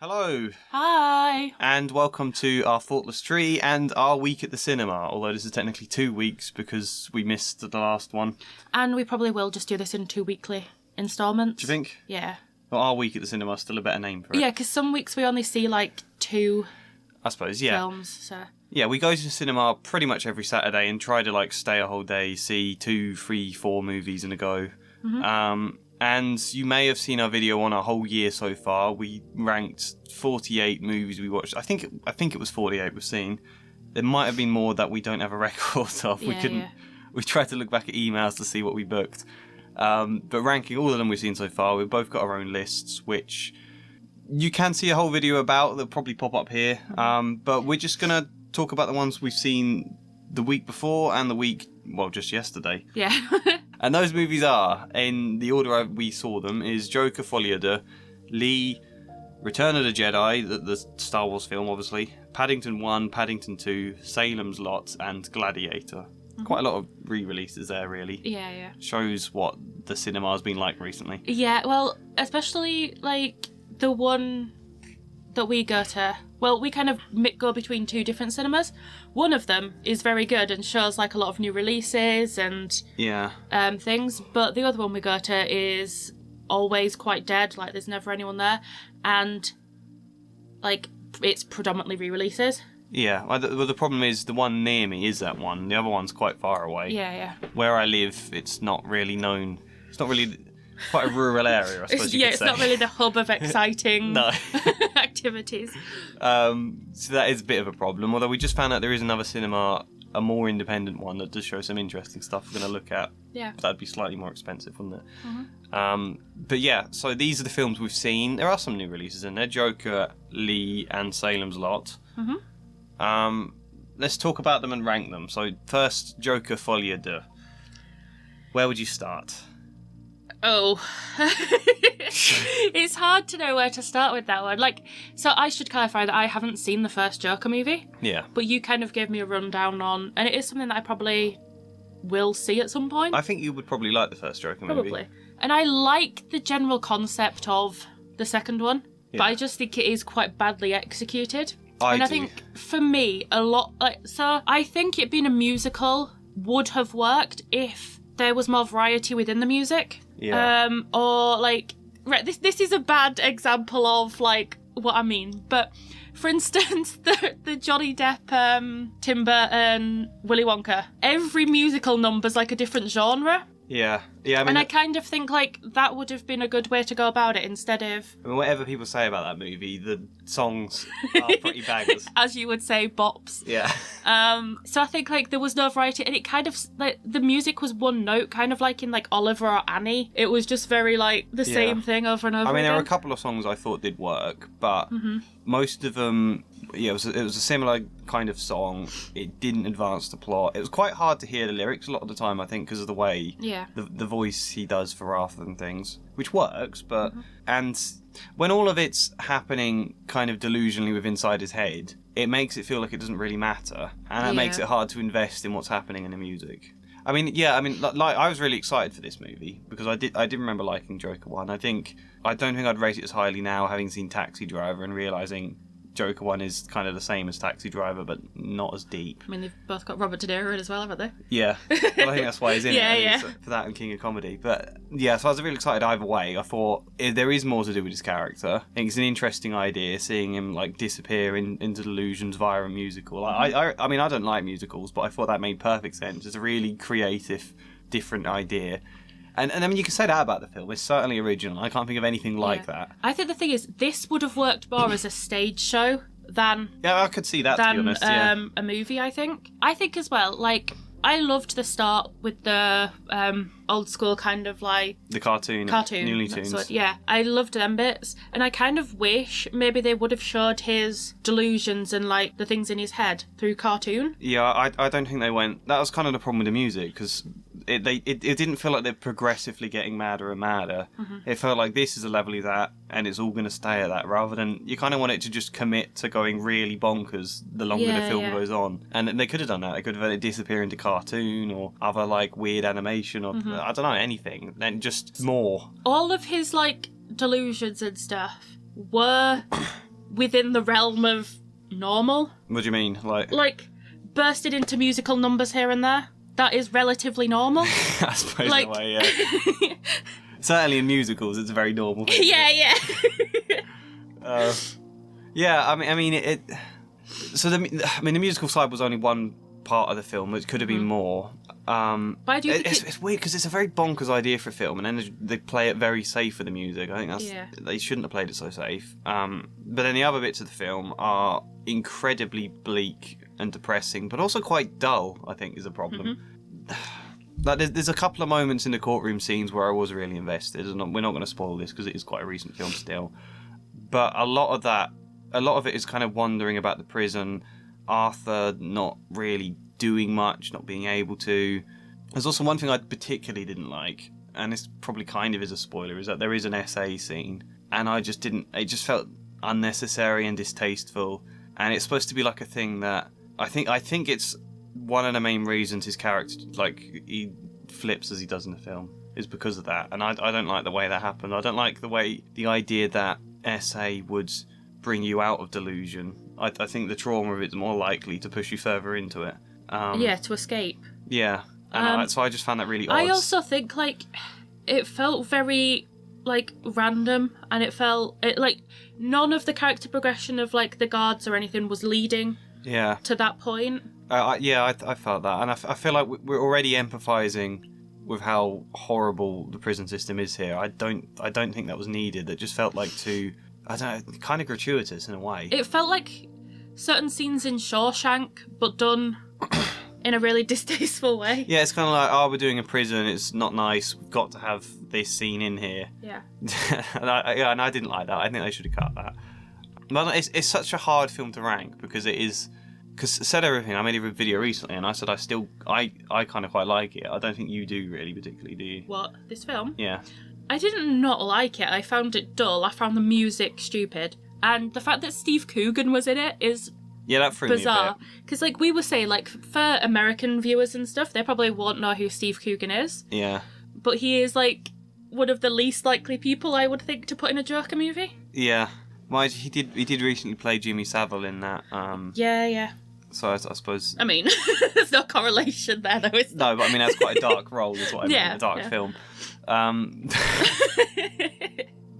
Hello, Hi! and welcome to our Thoughtless Tree and our week at the cinema, although this is technically 2 weeks because we missed the last one. And we probably will just do this in 2 weekly instalments. Do you think? Yeah. Well, our week at the cinema is still a better name for it. Yeah, because some weeks we only see like 2 I suppose, yeah. films, so... Yeah, we go to the cinema pretty much every Saturday and try to stay a whole day, see 2, 3, 4 movies in a go. Mm-hmm. And you may have seen our video on our whole year so far. We ranked 48 movies we watched. I think it was 48 we've seen. There might have been more that we don't have a record of. We tried to look back at emails to see what we booked. But ranking all of them we've seen so far, we've both got our own lists, which you can see a whole video about. They'll probably pop up here. But we're just going to talk about the ones we've seen the week before and the week, just yesterday. Yeah. And those movies are, in the order we saw them, is Joker, Folie, Deux, Lee, Return of the Jedi, the Star Wars film, obviously, Paddington 1, Paddington 2, Salems Lot, and Gladiator. Mm-hmm. Quite a lot of re-releases there, really. Yeah. Shows what the cinema's been like recently. Yeah, well, especially, the one that we go to... Well, we kind of go between 2 different cinemas. One of them is very good and shows a lot of new releases and things. But the other one we go to is always quite dead. There's never anyone there, and it's predominantly re-releases. Yeah. Well, the problem is the one near me is that one. The other one's quite far away. Yeah. Where I live, it's not really known. It's not really. Quite a rural area, I suppose you could say. It's not really the hub of exciting No. activities. So that is a bit of a problem, although we just found out there is another cinema, a more independent one, that does show some interesting stuff we're going to look at. Yeah. That'd be slightly more expensive, wouldn't it? Mm-hmm. But yeah, so these are the films we've seen. There are some new releases in there, Joker, Lee, and Salem's Lot. Mm-hmm. Let's talk about them and rank them. So first, Joker, Folie, Deux. Where would you start? Oh, it's hard to know where to start with that one. So I should clarify that I haven't seen the first Joker movie. Yeah. But you kind of gave me a rundown on, and it is something that I probably will see at some point. I think you would probably like the first Joker movie. Probably. And I like the general concept of the second one, but I just think it is quite badly executed. I think for me, a lot, so I think it being a musical would have worked if there was more variety within the music. Yeah. This is a bad example of what I mean, but for instance, the Johnny Depp, Tim Burton, Willy Wonka, every musical number's a different genre. Yeah. I mean, and I kind of think that would have been a good way to go about it instead of... I mean, whatever people say about that movie, the songs are pretty bangers. As you would say, bops. Yeah. So I think there was no variety, and it kind of the music was one note, kind of in Oliver or Annie. It was just very the same thing over and over. I mean, again. there were a couple of songs I thought did work, but most of them, it was a similar kind of song. It didn't advance the plot. It was quite hard to hear the lyrics a lot of the time, I think, because of the way the voice he does for Arthur and things, which works, but and when all of it's happening kind of delusionally with inside his head, it makes it feel like it doesn't really matter, and it makes it hard to invest in what's happening in the music. I mean, I was really excited for this movie because I did remember liking Joker 1. I don't think I'd rate it as highly now, having seen Taxi Driver and realising Joker 1 is kind of the same as Taxi Driver, but not as deep. I mean, they've both got Robert De Niro in as well, haven't they? Yeah. Well, I think that's why he's in it. Yeah. For that and King of Comedy. But yeah, so I was really excited either way. I thought there is more to do with his character. I think it's an interesting idea, seeing him disappear into delusions via a musical. I mean, I don't like musicals, but I thought that made perfect sense. It's a really creative, different idea. And I mean, you can say that about the film. It's certainly original. I can't think of anything like that. I think the thing is, this would have worked more as a stage show than... Yeah, I could see that, to be honest, a movie, I think. I think as well, I loved the start with the old school kind of the cartoon Looney Tunes. Yeah, I loved them bits, and I kind of wish maybe they would have showed his delusions and the things in his head through cartoon. Yeah, I don't think they went... That was kind of the problem with the music, because it didn't feel like they're progressively getting madder and madder. It felt like this is a level of that, and it's all going to stay at that, rather than you kind of want it to just commit to going really bonkers the longer the film goes on. And they could have done that. They could have let it disappear into cartoon or other weird animation or I don't know, anything. Then just more. All of his delusions and stuff were within the realm of normal. What do you mean? Like bursted into musical numbers here and there. That is relatively normal. I suppose in a way, yeah. Certainly in musicals, it's a very normal thing. Yeah. Yeah, I mean, the musical side was only one part of the film. It could have been more. But I do think it's weird because it's a very bonkers idea for a film, and then they play it very safe with the music. I think they shouldn't have played it so safe. But then the other bits of the film are incredibly bleak and depressing, but also quite dull. I think is a problem. Like there's a couple of moments in the courtroom scenes where I was really invested, and we're not going to spoil this because it is quite a recent film still. But a lot of it is kind of wondering about the prison, Arthur not really doing much, not being able to. There's also one thing I particularly didn't like, and this probably kind of is a spoiler, is that there is an SA scene, and it just felt unnecessary and distasteful, and it's supposed to be like a thing that I think it's one of the main reasons his character, like, he flips as he does in the film, is because of that, and I don't like the way that happened. I don't like the idea that SA would bring you out of delusion. I think the trauma of it's more likely to push you further into it. To escape. Yeah, and so I just found that really odd. I also think, like, it felt very, like, random, and it like, none of the character progression of, like, the guards or anything was leading to that point. I felt that, and I feel like we're already empathising with how horrible the prison system is here. I don't think that was needed. It just felt like kind of gratuitous in a way. It felt like certain scenes in Shawshank, but done in a really distasteful way. Yeah, it's kind of like, we're doing a prison, it's not nice, we've got to have this scene in here. Yeah. and I didn't like that. I think they should have cut that. But it's such a hard film to rank because it is. Because Said Everything, I made a video recently, and I said I kind of quite like it. I don't think you do really particularly, do you? What, this film? Yeah. I didn't not like it. I found it dull. I found the music stupid. And the fact that Steve Coogan was in it is that threw bizarre. me a bit. Because, like, we were saying, like, for American viewers and stuff, they probably won't know who Steve Coogan is. Yeah. But he is, like, one of the least likely people I would think to put in a Joker movie. Yeah. Well, he did recently play Jimmy Savile in that. Yeah. So I suppose. I mean, there's no correlation there, though. No, but I mean that's quite a dark role, is what I mean. A dark film.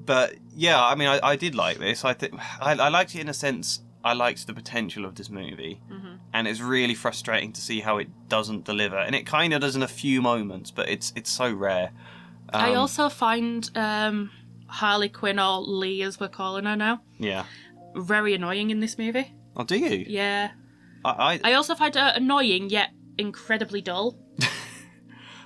But yeah, I mean, I did like this. I think I liked it in a sense. I liked the potential of this movie, and it's really frustrating to see how it doesn't deliver. And it kind of does in a few moments, but it's so rare. I also find Harley Quinn, or Lee as we're calling her now, very annoying in this movie. Oh, do you? Yeah. I also find her annoying yet incredibly dull.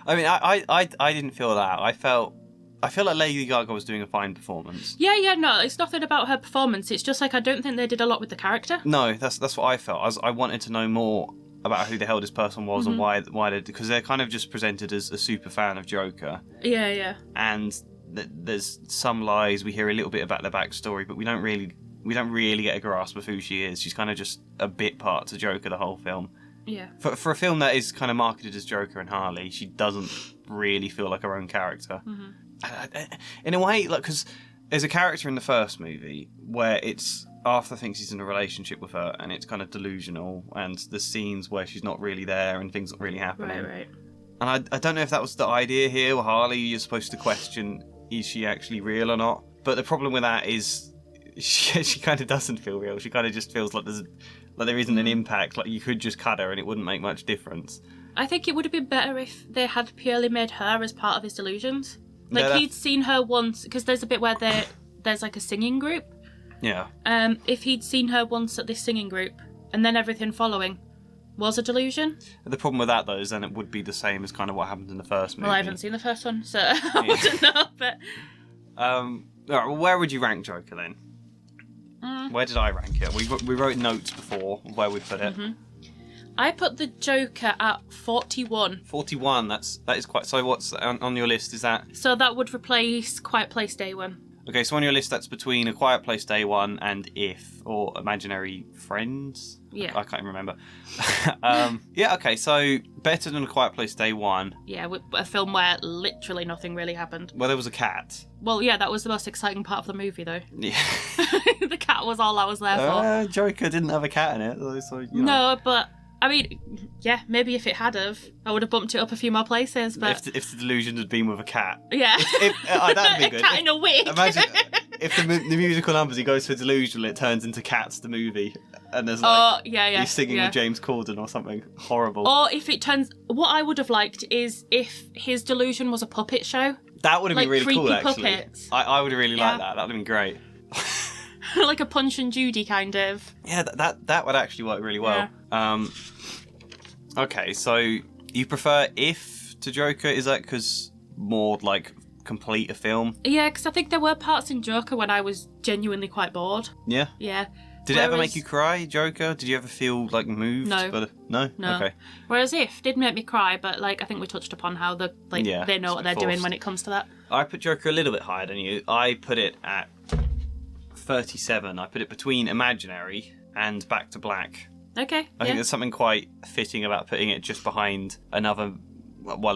I mean, I didn't feel that. I felt like Lady Gaga was doing a fine performance. Yeah, no, it's nothing about her performance. It's just like I don't think they did a lot with the character. No, that's what I felt. I wanted to know more about who the hell this person was and why because they're kind of just presented as a super fan of Joker. Yeah. And there's some lies. We hear a little bit about their backstory, but we don't really get a grasp of who she is. She's kind of just a bit part to Joker the whole film. Yeah. For a film that is kind of marketed as Joker and Harley, she doesn't really feel like her own character. In a way, like, because there's a character in the first movie where it's Arthur thinks he's in a relationship with her, and it's kind of delusional, and the scenes where she's not really there and things not really happening. Right. And I don't know if that was the idea here, with Harley, you're supposed to question, is she actually real or not? But the problem with that is she kind of doesn't feel real. She kind of just feels like there isn't an impact. Like, you could just cut her and it wouldn't make much difference. I think it would have been better if they had purely made her as part of his delusions. Like, he'd seen her once, because there's a bit where there's like a singing group. Yeah. If he'd seen her once at this singing group, and then everything following was a delusion. The problem with that, though, is then it would be the same as kind of what happened in the first movie. Well, I haven't seen the first one, so I wouldn't know, but... All right, well, where would you rank Joker, then? Where did I rank it? We wrote notes before where we put it. I put the Joker at 41. 41, that is quite... So what's on your list, is that? So that would replace Quiet Place Day One. Okay, so on your list, that's between A Quiet Place Day One and If, or Imaginary Friends. Yeah. I can't even remember. Yeah, okay, so better than A Quiet Place Day One. Yeah, a film where literally nothing really happened. Well, there was a cat. Well, yeah, that was the most exciting part of the movie, though. Yeah. The cat was all I was there for. Joker didn't have a cat in it, so you know. No, but I mean, yeah, maybe if it had I would have bumped it up a few more places. But if the delusion had been with a cat, yeah, that'd be good. A cat in a wig. Imagine if the musical numbers he goes for delusional, it turns into Cats the movie, and there's like he's singing with James Corden or something horrible. Or if it turns, what I would have liked is if his delusion was a puppet show. That would have been really cool, actually. Puppets. I would have really liked that. That would have been great. Like a Punch and Judy kind of. Yeah, that would actually work really well. Yeah. Okay, so you prefer If to Joker? Is that because more like complete a film? Yeah, because I think there were parts in Joker when I was genuinely quite bored. Yeah? Yeah. Did it ever make you cry, Joker? Did you ever feel like moved? No. No? Okay. Whereas If did make me cry, but like I think we touched upon how they know what they're doing when it comes to that. I put Joker a little bit higher than you. I put it at 37. I put it between Imaginary and Back to Black. Okay. I think there's something quite fitting about putting it just behind a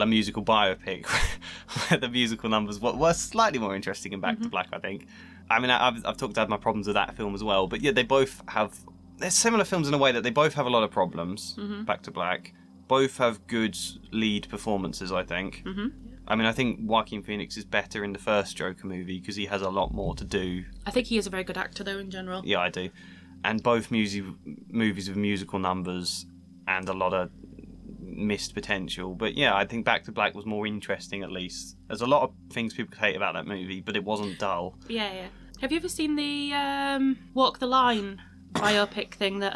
musical biopic, where the musical numbers were slightly more interesting in Back to Black, I think. I mean, I've talked about my problems with that film as well, but yeah, they're similar films in a way that they both have a lot of problems, Back to Black. Both have good lead performances, I think. Mm-hmm. I mean, I think Joaquin Phoenix is better in the first Joker movie because he has a lot more to do. I think he is a very good actor, though, in general. Yeah, I do. And both movies with musical numbers and a lot of missed potential. But yeah, I think Back to Black was more interesting, at least. There's a lot of things people could hate about that movie, but it wasn't dull. Yeah. Have you ever seen the Walk the Line biopic thing that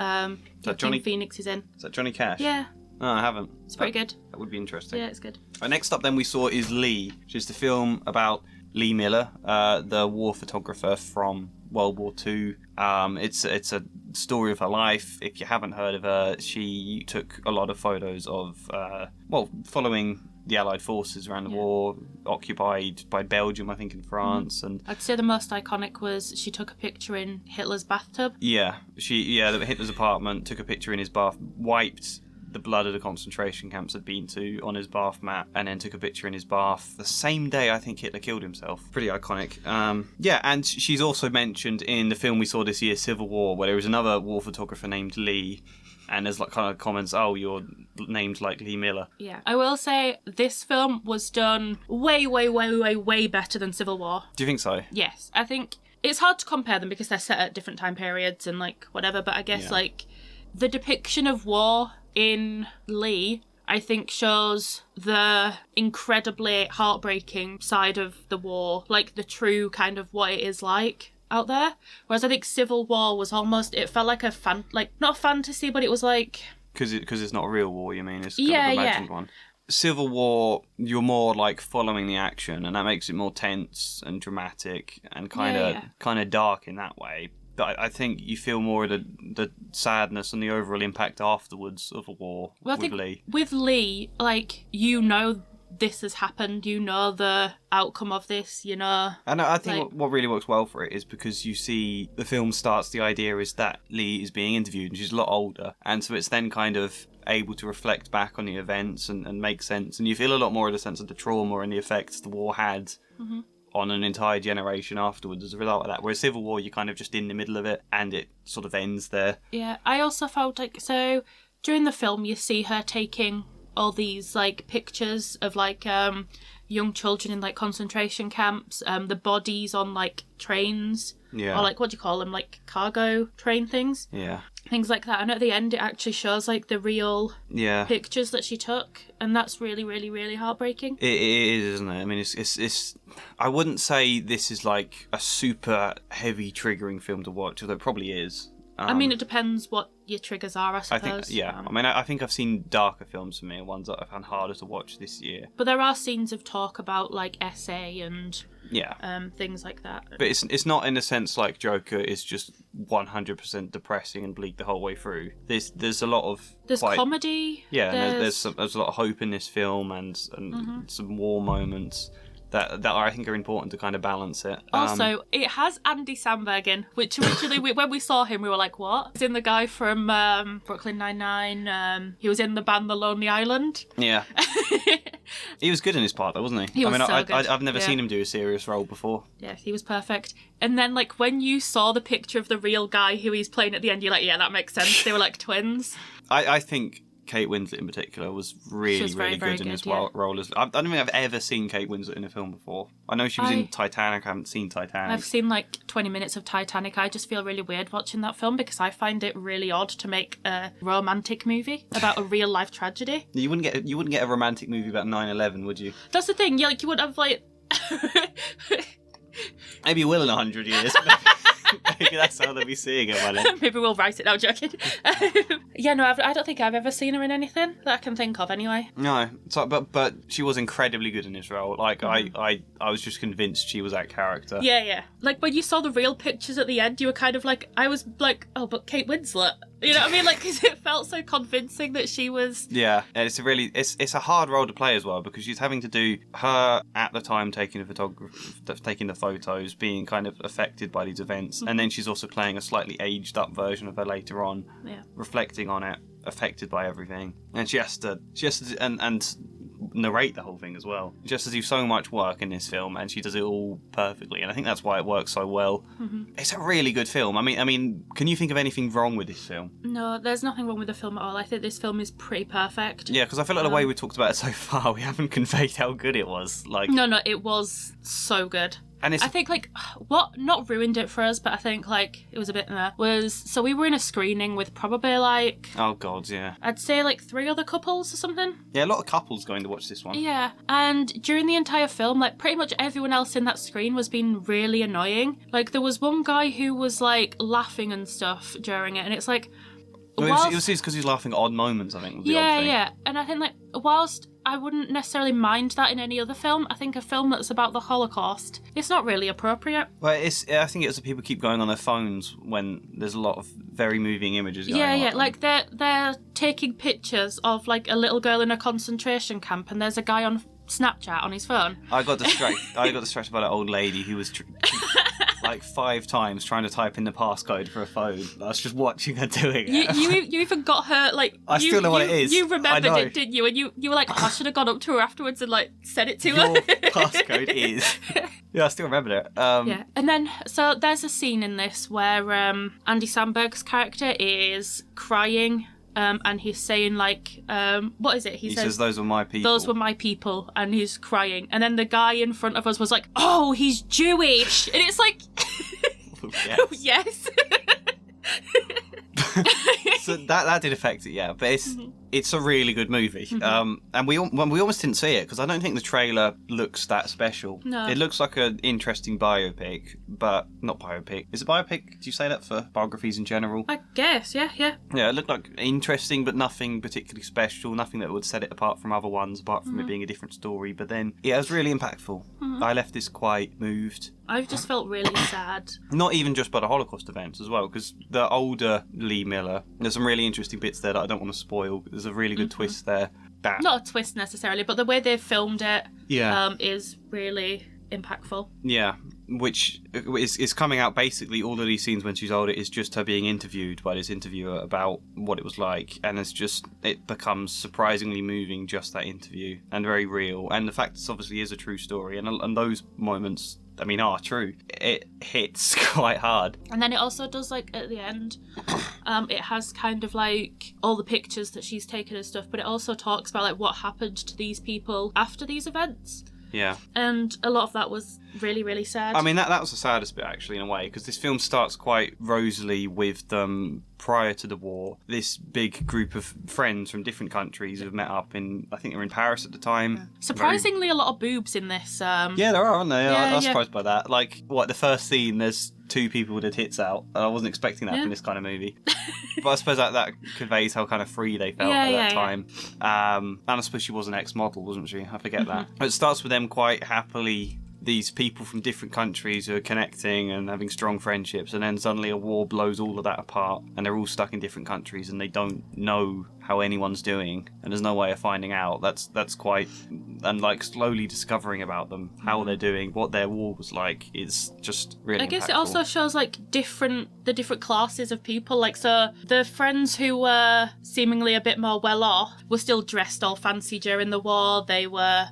Joaquin Phoenix is in? Is that Johnny Cash? Yeah. No, I haven't. It's pretty good. That would be interesting. Yeah, it's good. Next up then we saw is Lee, which is the film about Lee Miller, the war photographer from World War II. It's a story of her life. If you haven't heard of her, she took a lot of photos of, following the Allied forces around the war, occupied by Belgium, I think, in France. And I'd say the most iconic was she took a picture in Hitler's bathtub. Yeah, Hitler's apartment, took a picture in his bath, wiped the blood of the concentration camps had been to on his bath mat, and then took a picture in his bath the same day I think Hitler killed himself. Pretty iconic. And she's also mentioned in the film we saw this year, Civil War, where there was another war photographer named Lee, and there's like kind of comments, oh, you're named like Lee Miller. Yeah. I will say this film was done way, way, way, way, way better than Civil War. Do you think so? Yes. I think it's hard to compare them because they're set at different time periods and like whatever, but I guess like the depiction of war in Lee, I think, shows the incredibly heartbreaking side of the war, like the true kind of what it is like out there. Whereas I think Civil War was almost, it felt like not a fantasy, but it was like... Because it's not a real war, you mean? It's kind of an imagined one. Civil War, you're more like following the action, and that makes it more tense and dramatic and kind of dark in that way. But I think you feel more of the sadness and the overall impact afterwards of a war with Lee. With Lee, like, this has happened, the outcome of this, And I think what really works well for it is because you see the film starts, the idea is that Lee is being interviewed and she's a lot older. And so it's then kind of able to reflect back on the events and make sense. And you feel a lot more of the sense of the trauma and the effects the war had on an entire generation afterwards as a result of that. Whereas Civil War, you're kind of just in the middle of it and it sort of ends there. Yeah, I also felt like, so during the film you see her taking all these like pictures of like young children in like concentration camps, the bodies on like trains, or like what do you call them, like cargo train things, things like that. And at the end it actually shows like the real pictures that she took, and that's really, really, really heartbreaking. It is, isn't it? I mean, it's I wouldn't say this is like a super heavy triggering film to watch, although it probably is. I mean, it depends what your triggers are, I suppose. I think I've seen darker films for me, ones that I found harder to watch this year. But there are scenes of talk about, like, essay and things like that. But it's not in a sense like Joker is just 100% depressing and bleak the whole way through. There's a lot of... There's comedy. Yeah, there's a lot of hope in this film and some war moments. that I think are important to kind of balance it. Also, it has Andy Samberg in, which originally, when we saw him, we were like, what? He's in the guy from Brooklyn Nine-Nine. He was in the band The Lonely Island. Yeah. He was good in his part, though, wasn't he? He was so good. I've never seen him do a serious role before. Yeah, he was perfect. And then, like, when you saw the picture of the real guy who he's playing at the end, you're like, yeah, that makes sense. They were like twins. I think Kate Winslet in particular was really very, very good in good, his yeah. role. I don't think I've ever seen Kate Winslet in a film before. I know she was in Titanic. I haven't seen Titanic. I've seen like 20 minutes of Titanic. I just feel really weird watching that film because I find it really odd to make a romantic movie about a real life tragedy. You wouldn't get a romantic movie about 9/11, would you? That's the thing. Yeah, like you would have like. Maybe you will in 100 years. Maybe that's how they'll be seeing it by then. Maybe we'll write it now, joking. Yeah, no, I don't think I've ever seen her in anything that I can think of anyway. No, so, but she was incredibly good in this role. Like, I was just convinced she was that character. Yeah. Like, when you saw the real pictures at the end, you were kind of like, I was like, oh, but Kate Winslet. You know what I mean? Like, because it felt so convincing that she was... Yeah, and it's a hard role to play as well, because she's having to do her, at the time, taking the photos, being kind of affected by these events, and then she's also playing a slightly aged up version of her later on, reflecting on it, affected by everything, and she has to and narrate the whole thing as well. She has to do so much work in this film, and she does it all perfectly, and I think that's why it works so well. It's a really good film. I mean, can you think of anything wrong with this film? No, there's nothing wrong with the film at all. I think this film is pretty perfect. Yeah, because I feel like the way we talked about it so far, we haven't conveyed how good it was. Like, no, it was so good. And I think, like, what not ruined it for us, but I think, like, it was a bit so we were in a screening with probably, like... Oh, God, yeah. I'd say, like, 3 other couples or something. Yeah, a lot of couples going to watch this one. Yeah, and during the entire film, like, pretty much everyone else in that screen was being really annoying. Like, there was one guy who was, like, laughing and stuff during it, and it's like... Well, it was because he's laughing at odd moments, I think. Was the odd thing. Yeah. And I think, like, whilst I wouldn't necessarily mind that in any other film, I think a film that's about the Holocaust, it's not really appropriate. Well, I think it's that people keep going on their phones when there's a lot of very moving images going on. Yeah. Like, they're taking pictures of, like, a little girl in a concentration camp, and there's a guy on Snapchat on his phone. I got distracted by that old lady who was... like 5 times trying to type in the passcode for a phone. I was just watching her doing it. You even got her, like... I still know what it is. You remembered it, didn't you? And you were like, oh, I should have gone up to her afterwards and, like, said it to her. Your passcode is... Yeah, I still remember it. Yeah. And then, so there's a scene in this where Andy Samberg's character is crying... and he's saying, like, what is it? He says, those were my people. Those were my people, and he's crying. And then the guy in front of us was like, oh, he's Jewish. And it's like, yes. So that did affect it, yeah. But it's a really good movie. And we almost didn't see it, because I don't think the trailer looks that special. No. It looks like an interesting biopic, but not biopic. Is it biopic? Do you say that for biographies in general? I guess, yeah. Yeah, it looked like interesting, but nothing particularly special, nothing that would set it apart from other ones, apart from it being a different story. But then, yeah, it was really impactful. I left this quite moved. I've just felt really sad. Not even just by the Holocaust events as well, because the older Lee Miller, there's some really interesting bits there that I don't want to spoil. There's a really good twist there. Not a twist necessarily, but the way they've filmed it is really impactful. Yeah, which is coming out basically all of these scenes when she's older is just her being interviewed by this interviewer about what it was like, and it becomes surprisingly moving, just that interview, and very real, and the fact this obviously is a true story, and those moments, I mean, are true. It hits quite hard. And then it also does, like, at the end, it has kind of, like, all the pictures that she's taken and stuff, but it also talks about, like, what happened to these people after these events. Yeah. And a lot of that was really, really sad. I mean, that was the saddest bit, actually, in a way, because this film starts quite rosily with them prior to the war. This big group of friends from different countries who have met up in, I think they were in Paris at the time. Yeah. Surprisingly, a lot of boobs in this. Yeah, there are, aren't there? I was surprised by that. Like, the first scene, there's 2 people with their tits out, and I wasn't expecting that from this kind of movie. But I suppose that conveys how kind of free they felt at that time. And I suppose she was an ex-model, wasn't she? I forget that. But it starts with them quite happily, these people from different countries who are connecting and having strong friendships, and then suddenly a war blows all of that apart, and they're all stuck in different countries, and they don't know how anyone's doing, and there's no way of finding out. That's quite, and like slowly discovering about them, how they're doing, what their war was like, is just really I guess impactful. it also shows like the different classes of people. Like, so the friends who were seemingly a bit more well off were still dressed all fancy during the war. They were,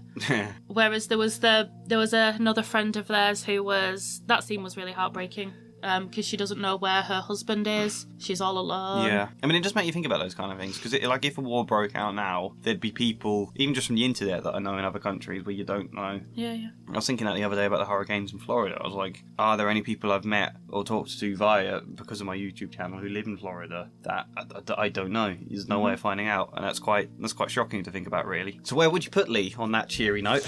whereas there was another friend of theirs who was, that scene was really heartbreaking. Because she doesn't know where her husband is. She's all alone. Yeah. I mean, it just makes you think about those kind of things. Because, like, if a war broke out now, there'd be people, even just from the internet, that I know in other countries where you don't know. Yeah, yeah. I was thinking that the other day about the hurricanes in Florida. I was like, are there any people I've met or talked to via, because of my YouTube channel, who live in Florida that I don't know? There's no way of finding out. And that's quite shocking to think about, really. So where would you put Lee on that cheery note?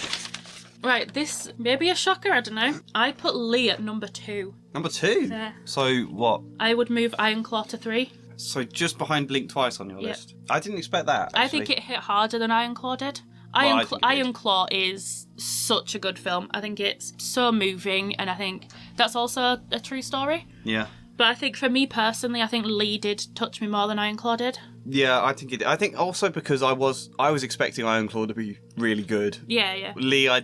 Right, this may be a shocker, I don't know. I put Lee at number 2. Number 2? Yeah. So what? I would move Ironclaw to 3. So just behind Blink Twice on your list? I didn't expect that, actually. I think it hit harder than Ironclaw did. Ironclaw is such a good film. I think it's so moving, and I think that's also a true story. Yeah. But I think for me personally, I think Lee did touch me more than Ironclaw did. Yeah, I think it did. I think also because I was expecting Ironclaw to be really good. Yeah, yeah. Lee, I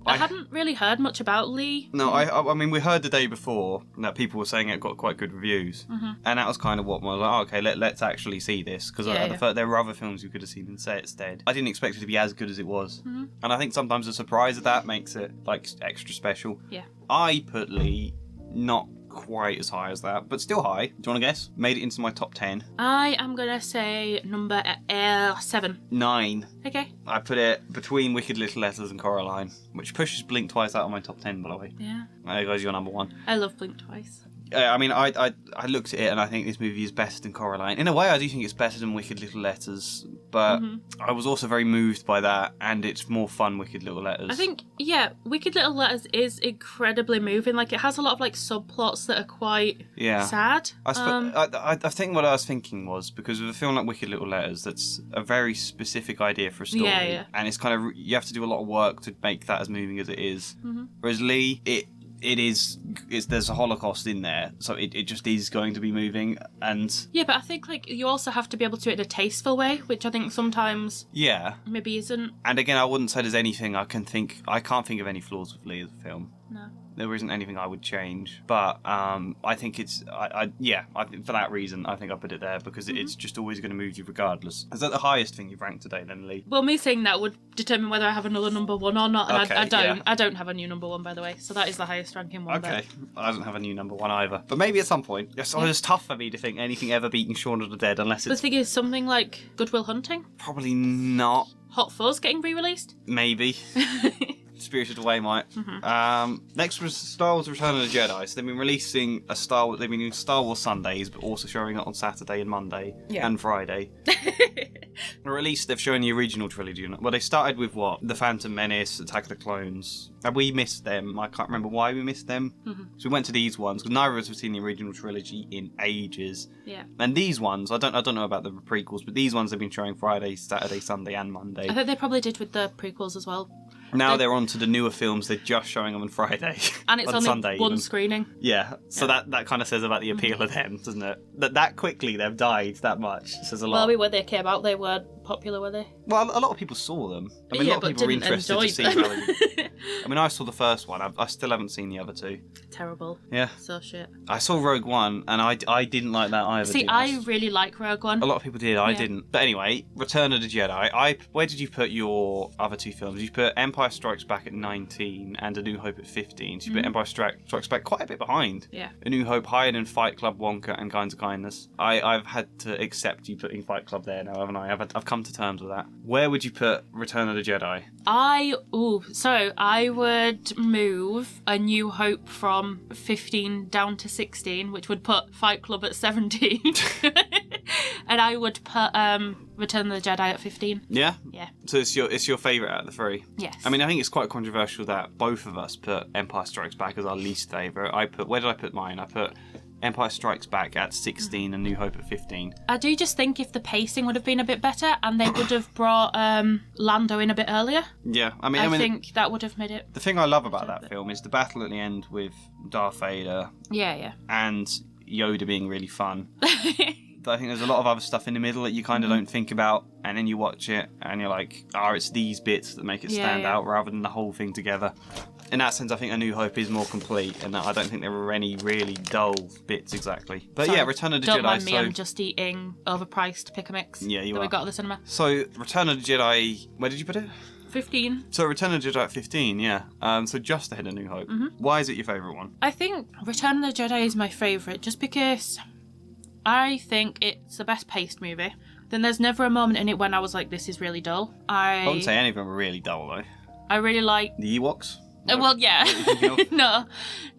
hadn't really heard much about Lee. No, I mean, we heard the day before that people were saying it got quite good reviews. And that was kind of what I was like, okay, let's actually see this. Because there were other films you could have seen instead. I didn't expect it to be as good as it was. And I think sometimes the surprise of that makes it, like, extra special. Yeah. I put Lee not quite as high as that, but still high. Do you want to guess? Made it into my top 10. I am going to say number 7. 9. Okay. I put it between Wicked Little Letters and Coraline, which pushes Blink Twice out of my top 10, by the way. Yeah. There goes your number 1. I love Blink Twice. I mean, I looked at it and I think this movie is better than Coraline. In a way, I do think it's better than Wicked Little Letters, but I was also very moved by that, and it's more fun, Wicked Little Letters. I think, yeah, Wicked Little Letters is incredibly moving. Like, it has a lot of, like, subplots that are quite sad. I think what I was thinking was, because with a film like Wicked Little Letters, that's a very specific idea for a story. Yeah. And it's kind of, you have to do a lot of work to make that as moving as it is. Whereas Lee, there's a Holocaust in there, so it just is going to be moving. And yeah, but I think, like, you also have to be able to do it in a tasteful way, which I think sometimes maybe isn't. And again, I wouldn't say there's anything I can't think of any flaws with Lee as a film. No. There isn't anything I would change, but I think it's I think for that reason I think I put it there, because it's just always going to move you regardless. Is that the highest thing you've ranked today then, Lee? Well, me saying that would determine whether I have another number 1 or not, and okay, I don't. I don't have a new number 1, by the way, so that is the highest ranking one. Okay, I don't have a new number 1 either, but maybe at some point. It's tough for me to think anything ever beating Shaun of the Dead unless it's. The thing is, something like Good Will Hunting. Probably not. Hot Fuzz getting re-released. Maybe. Spirited Away might. Next was Star Wars Return of the Jedi. So they've been releasing they've been doing Star Wars Sundays, but also showing it on Saturday and Monday and Friday. They've shown the original trilogy. Well, they started with what? The Phantom Menace, Attack of the Clones. And we missed them. I can't remember why we missed them. So we went to these ones, because neither of us have seen the original trilogy in ages. Yeah. And these ones, I don't know about the prequels, but these ones have been showing Friday, Saturday, Sunday and Monday. I think they probably did with the prequels as well. Now they're on to the newer films. They're just showing them on Friday. And it's on only Sunday, one even. Screening. Yeah. So that kind of says about the appeal of them, doesn't it? That quickly they've died that much says a lot. Well, I mean, when they came out, they weren't popular, were they? Well, a lot of people saw them. I mean, a lot of people were interested to see how they... I mean, I saw the first one. I still haven't seen the other two. Terrible. Yeah. So shit. I saw Rogue One, and I didn't like that either. See, I really like Rogue One. A lot of people did. I didn't. But anyway, Return of the Jedi. Where did you put your other two films? You put Empire Strikes Back at 19 and A New Hope at 15. So you put Empire Strikes Back quite a bit behind. Yeah. A New Hope higher than Fight Club, Wonka, and Kinds of Kindness. I've had to accept you putting Fight Club there now, haven't I? I've come to terms with that. Where would you put Return of the Jedi? I would move A New Hope from 15 down to 16, which would put Fight Club at 17. And I would put Return of the Jedi at 15. Yeah? Yeah. So it's your favourite out of the three? Yes. I mean, I think it's quite controversial that both of us put Empire Strikes Back as our least favourite. Where did I put mine? I put Empire Strikes Back at 16 and New Hope at 15. I do just think if the pacing would have been a bit better and they would have brought Lando in a bit earlier. Yeah, I think that would have made it. The thing I love about that film is the battle at the end with Darth Vader. Yeah. And Yoda being really fun. but I think there's a lot of other stuff in the middle that you kind of don't think about, and then you watch it and you're like, it's these bits that make it stand out rather than the whole thing together. In that sense, I think A New Hope is more complete, and I don't think there were any really dull bits exactly. But Sorry, yeah, Return of the Jedi. Don't mind me, I'm just eating overpriced pick a mix that we got at the cinema. So Return of the Jedi, where did you put it? 15. So Return of the Jedi at 15, yeah. So just ahead of New Hope. Why is it your favourite one? I think Return of the Jedi is my favourite just because I think it's the best paced movie. Then there's never a moment in it when I was like, this is really dull. I wouldn't say any of them were really dull though. I really like... The Ewoks? Well, yeah. No,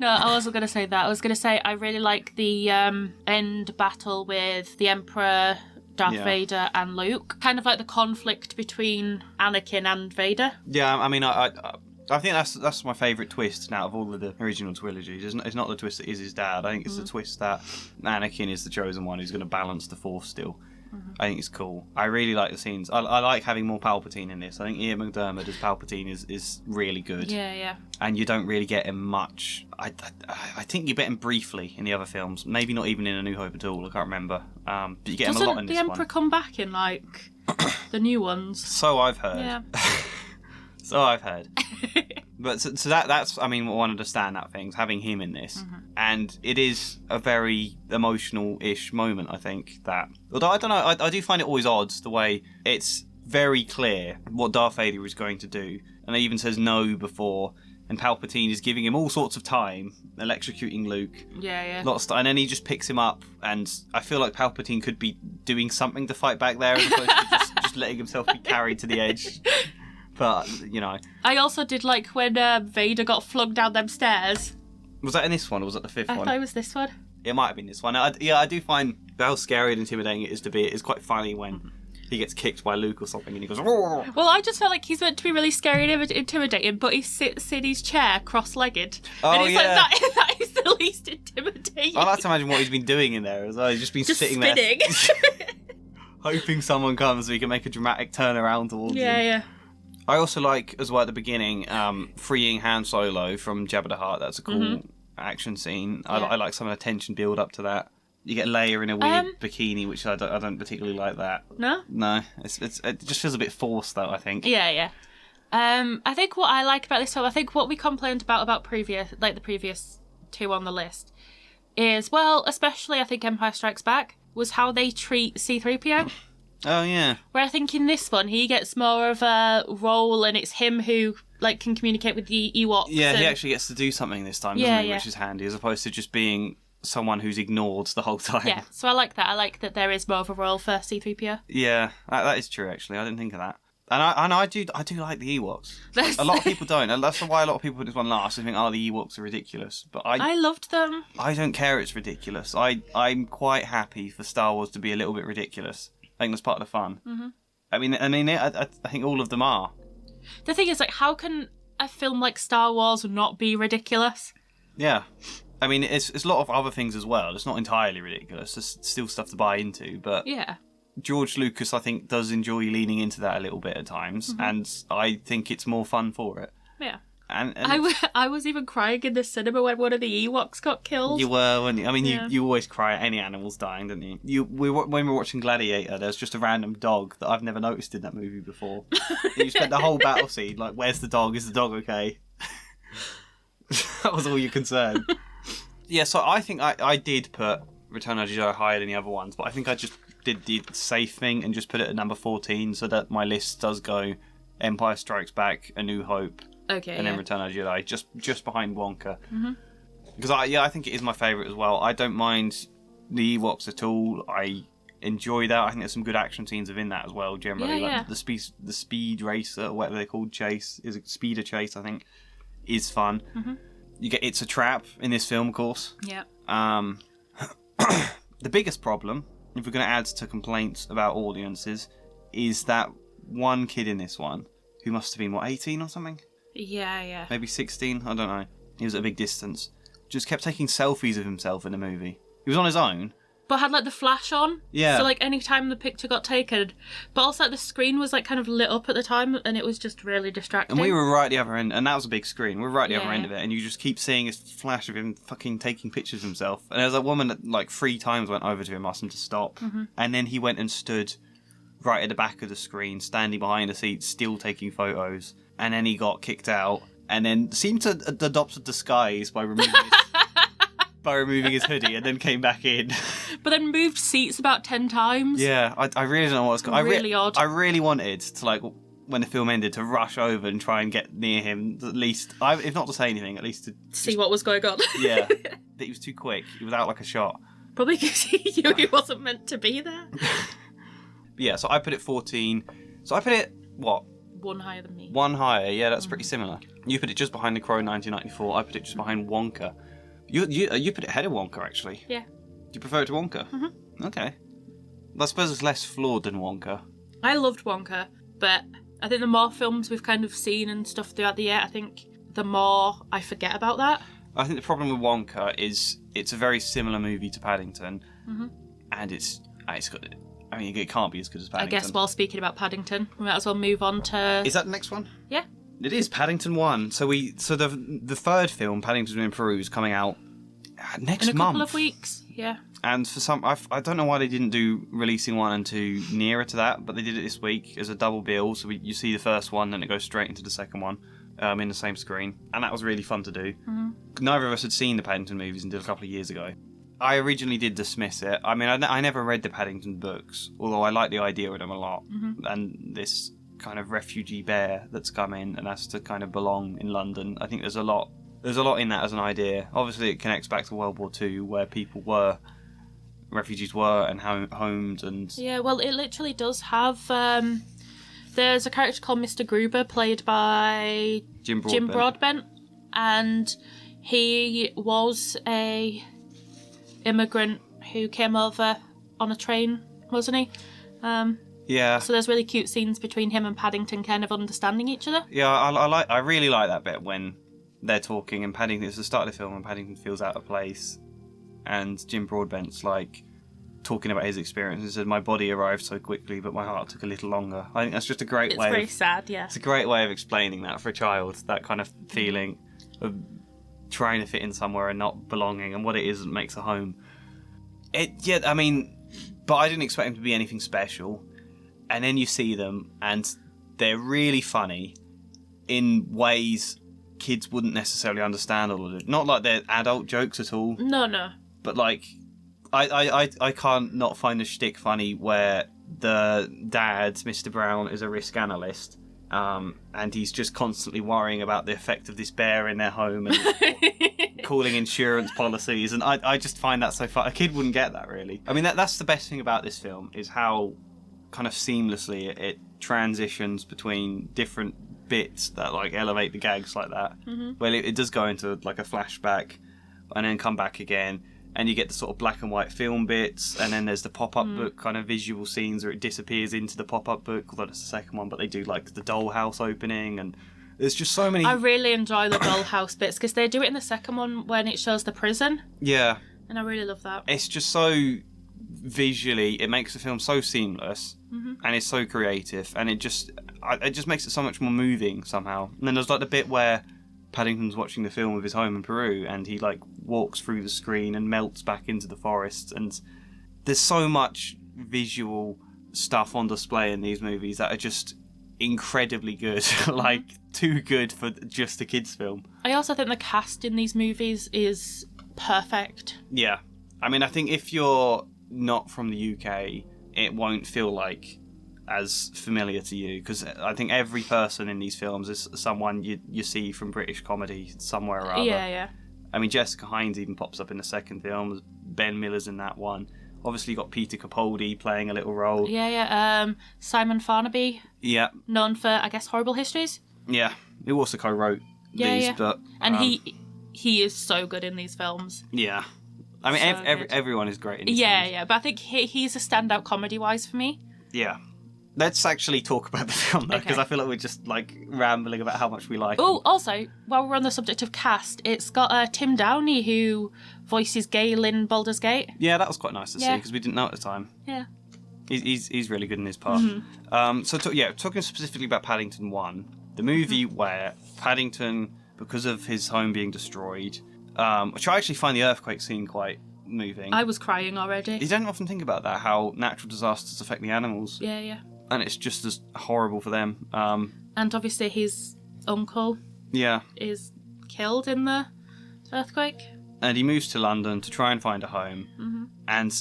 I wasn't going to say that. I was going to say I really like the end battle with the Emperor, Darth Vader and Luke. Kind of like the conflict between Anakin and Vader. Yeah, I mean, I think that's my favourite twist out of all of the original trilogies. It's not the twist that is his dad. I think it's the twist that Anakin is the chosen one who's going to balance the Force still. I think it's cool. I really like the scenes. I like having more Palpatine in this. I think Ian McDiarmid as Palpatine is really good. Yeah. And you don't really get him much. I think you get him briefly in the other films. Maybe not even in A New Hope at all. I can't remember. But you get him a lot in this one. Doesn't the Emperor come back in, like, the new ones? So I've heard. Yeah. So I've heard. But so that's I mean, one of the standout things, having him in this. And it is a very emotional-ish moment, I think, that... Although, I don't know, I do find it always odd, the way it's very clear what Darth Vader is going to do. And he even says no before, and Palpatine is giving him all sorts of time, electrocuting Luke. Yeah. And then he just picks him up, and I feel like Palpatine could be doing something to fight back there, as opposed to just letting himself be carried to the edge. But, you know. I also did like when Vader got flung down them stairs. Was that in this one, or was that the fifth one? I thought it was this one. It might have been this one. I do find how scary and intimidating it is to be. It's quite funny when he gets kicked by Luke or something and he goes, roar. Well, I just felt like he's meant to be really scary and intimidating, but he sits in his chair cross-legged. Oh, and it's like, that is the least intimidating. I like to imagine what he's been doing in there as well. He's just been sitting spinning. there. Hoping someone comes so he can make a dramatic turn around towards him. Yeah. I also like, as well at the beginning, freeing Han Solo from Jabba the Hutt. That's a cool action scene. I like some of the tension build up to that. You get Leia in a weird bikini, which I don't particularly like that. No? No. It just feels a bit forced, though, I think. Yeah. I think what I like about this film, I think what we complained about the previous two on the list, is, well, especially I think Empire Strikes Back, was how they treat C-3PO. Oh, yeah. Where I think in this one, he gets more of a role, and it's him who can communicate with the Ewoks. Yeah, he actually gets to do something this time, doesn't he? Which is handy, as opposed to just being someone who's ignored the whole time. Yeah, so I like that. I like that there is more of a role for C-3PO. Yeah, that is true, actually. I didn't think of that. And I do like the Ewoks. A lot of people don't, and that's why a lot of people put this one last. They think, the Ewoks are ridiculous. But I loved them. I don't care it's ridiculous. I'm quite happy for Star Wars to be a little bit ridiculous. I think that's part of the fun. I mean, I think all of them are. The thing is, how can a film like Star Wars not be ridiculous? Yeah. I mean, it's a lot of other things as well. It's not entirely ridiculous. There's still stuff to buy into, but... Yeah. George Lucas, I think, does enjoy leaning into that a little bit at times, and I think it's more fun for it. Yeah. And I was even crying in the cinema when one of the Ewoks got killed. You were, weren't you? I mean, you always cry at any animals dying, don't you? When we were watching Gladiator, there's just a random dog that I've never noticed in that movie before. You spent the whole battle scene like, where's the dog? Is the dog okay? That was all your concern. Yeah, so I think I did put Return of the Jedi higher than the other ones, but I think I just did the safe thing and just put it at number 14 so that my list does go Empire Strikes Back, A New Hope, and then Return of the Jedi, just behind Wonka. Because I think it is my favourite as well. I don't mind the Ewoks at all. I enjoy that. I think there's some good action scenes within that as well. Generally, the speed racer, or whatever they're called, chase is a speeder chase. I think is fun. You get It's a Trap in this film, of course. Yeah. The biggest problem, if we're going to add to complaints about audiences, is that one kid in this one who must have been 18 or something. Yeah. Maybe 16, I don't know. He was at a big distance. Just kept taking selfies of himself in the movie. He was on his own, but had like the flash on. Yeah. So like any time the picture got taken, but also like the screen was like kind of lit up at the time, and it was just really distracting. And we were right at the other end, and that was a big screen. We were right at the other Yeah. end of it, and you just keep seeing this flash of him fucking taking pictures of himself. And there's a woman that like 3 times went over to him, asked him to stop, and then he went and stood right at the back of the screen, standing behind the seat, still taking photos. And then he got kicked out, and then seemed to adopt a disguise by removing his hoodie, and then came back in. But then moved seats about 10 times. Yeah, I really don't know what's going on. Really odd. I really wanted to, like, when the film ended, to rush over and try and get near him, at least, if not to say anything, at least to see what was going on. Yeah, that he was too quick. He was out like a shot. Probably because he knew he wasn't meant to be there. Yeah, so I put it 14. So I put it, what? 1 higher than me. 1 higher, yeah, that's pretty similar. You put it just behind The Crow 1994. I put it just behind Wonka. You put it ahead of Wonka, actually. Yeah. Do you prefer it to Wonka? Mm-hmm. Okay. Well, I suppose it's less flawed than Wonka. I loved Wonka, but I think the more films we've kind of seen and stuff throughout the year, I think the more I forget about that. I think the problem with Wonka is it's a very similar movie to Paddington, and it's got. I mean, it can't be as good as Paddington. I guess while speaking about Paddington, we might as well move on to... Is that the next one? Yeah. It is Paddington 1. So the third film, Paddington in Peru, is coming out next month. In a couple of weeks, yeah. And for some, I don't know why they didn't do releasing 1 and 2 nearer to that, but they did it this week as a double bill. So you see the first one, then it goes straight into the second one in the same screen, and that was really fun to do. Neither of us had seen the Paddington movies until a couple of years ago. I originally did dismiss it. I mean, I never read the Paddington books, although I like the idea of them a lot. And this kind of refugee bear that's come in and has to kind of belong in London. I think there's a lot in that as an idea. Obviously, it connects back to World War II, where refugees were and homed and... Yeah, well, it literally does have... there's a character called Mr. Gruber, played by Jim Broadbent, and he was a immigrant who came over on a train, wasn't he? Yeah. So there's really cute scenes between him and Paddington kind of understanding each other. Yeah, I really like that bit when they're talking and Paddington, it's the start of the film and Paddington feels out of place and Jim Broadbent's like talking about his experience and said, my body arrived so quickly but my heart took a little longer. I think that's just a great way. It's very sad, yeah. It's a great way of explaining that for a child, that kind of feeling of trying to fit in somewhere and not belonging and what it is that makes a home. I mean, but I didn't expect them to be anything special. And then you see them and they're really funny in ways kids wouldn't necessarily understand all of it. Not like they're adult jokes at all. No. But like, I can't not find the shtick funny where the dad, Mr. Brown, is a risk analyst. And he's just constantly worrying about the effect of this bear in their home and calling insurance policies. And I just find that so fun. A kid wouldn't get that, really. I mean, that's the best thing about this film, is how kind of seamlessly it transitions between different bits that like elevate the gags like that. Well, it does go into like a flashback and then come back again. And you get the sort of black and white film bits, and then there's the pop-up book kind of visual scenes where it disappears into the pop-up book, although it's the second one, but they do like the dollhouse opening, and there's just so many... I really enjoy the dollhouse bits, because they do it in the second one when it shows the prison. Yeah. And I really love that. It's just so visually, it makes the film so seamless, and it's so creative, and it just makes it so much more moving somehow. And then there's like the bit where Paddington's watching the film of his home in Peru and he like walks through the screen and melts back into the forest, and there's so much visual stuff on display in these movies that are just incredibly good. Like too good for just a kids film. I also think the cast in these movies is perfect. Yeah, I mean, I think if you're not from the UK it won't feel like as familiar to you, because I think every person in these films is someone you see from British comedy somewhere or other. Yeah. I mean, Jessica Hines even pops up in the second film. Ben Miller's in that one. Obviously, you got Peter Capaldi playing a little role. Yeah. Simon Farnaby. Yeah. Known for, I guess, Horrible Histories. Yeah. Who also co-wrote these. Yeah. But, and he is so good in these films. Yeah. I mean, everyone is great in these films. Yeah. But I think he's a standout comedy-wise for me. Yeah. Let's actually talk about the film, though, because I feel like we're just, like, rambling about how much we like it. Oh, also, while we're on the subject of cast, it's got Tim Downey, who voices Gale in Baldur's Gate. Yeah, that was quite nice to see, because we didn't know at the time. Yeah. He's really good in his part. Talking specifically about Paddington 1, the movie where Paddington, because of his home being destroyed, which I actually find the earthquake scene quite moving. I was crying already. You don't often think about that, how natural disasters affect the animals. Yeah. And it's just as horrible for them. And obviously his uncle is killed in the earthquake. And he moves to London to try and find a home. And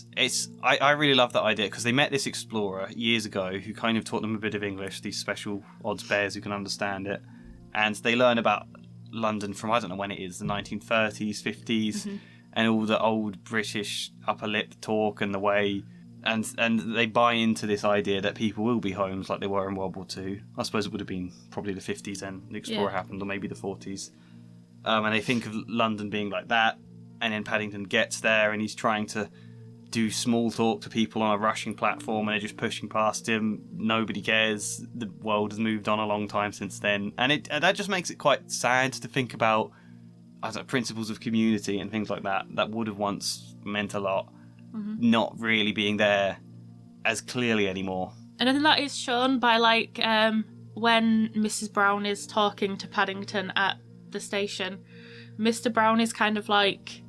I really love that idea, because they met this explorer years ago who kind of taught them a bit of English, these special odds bears who can understand it. And they learn about London from, I don't know when it is, the 1930s, 50s, and all the old British upper lip talk and the way... And they buy into this idea that people will be homes like they were in World War II. I suppose it would have been probably the 50s then the Explorer happened, or maybe the 40s. And they think of London being like that. And then Paddington gets there and he's trying to do small talk to people on a rushing platform and they're just pushing past him. Nobody cares. The world has moved on a long time since then. And that just makes it quite sad to think about, I don't know, principles of community and things like that would have once meant a lot. Not really being there as clearly anymore. And I think that is shown by, like, when Mrs. Brown is talking to Paddington at the station. Mr. Brown is kind of like,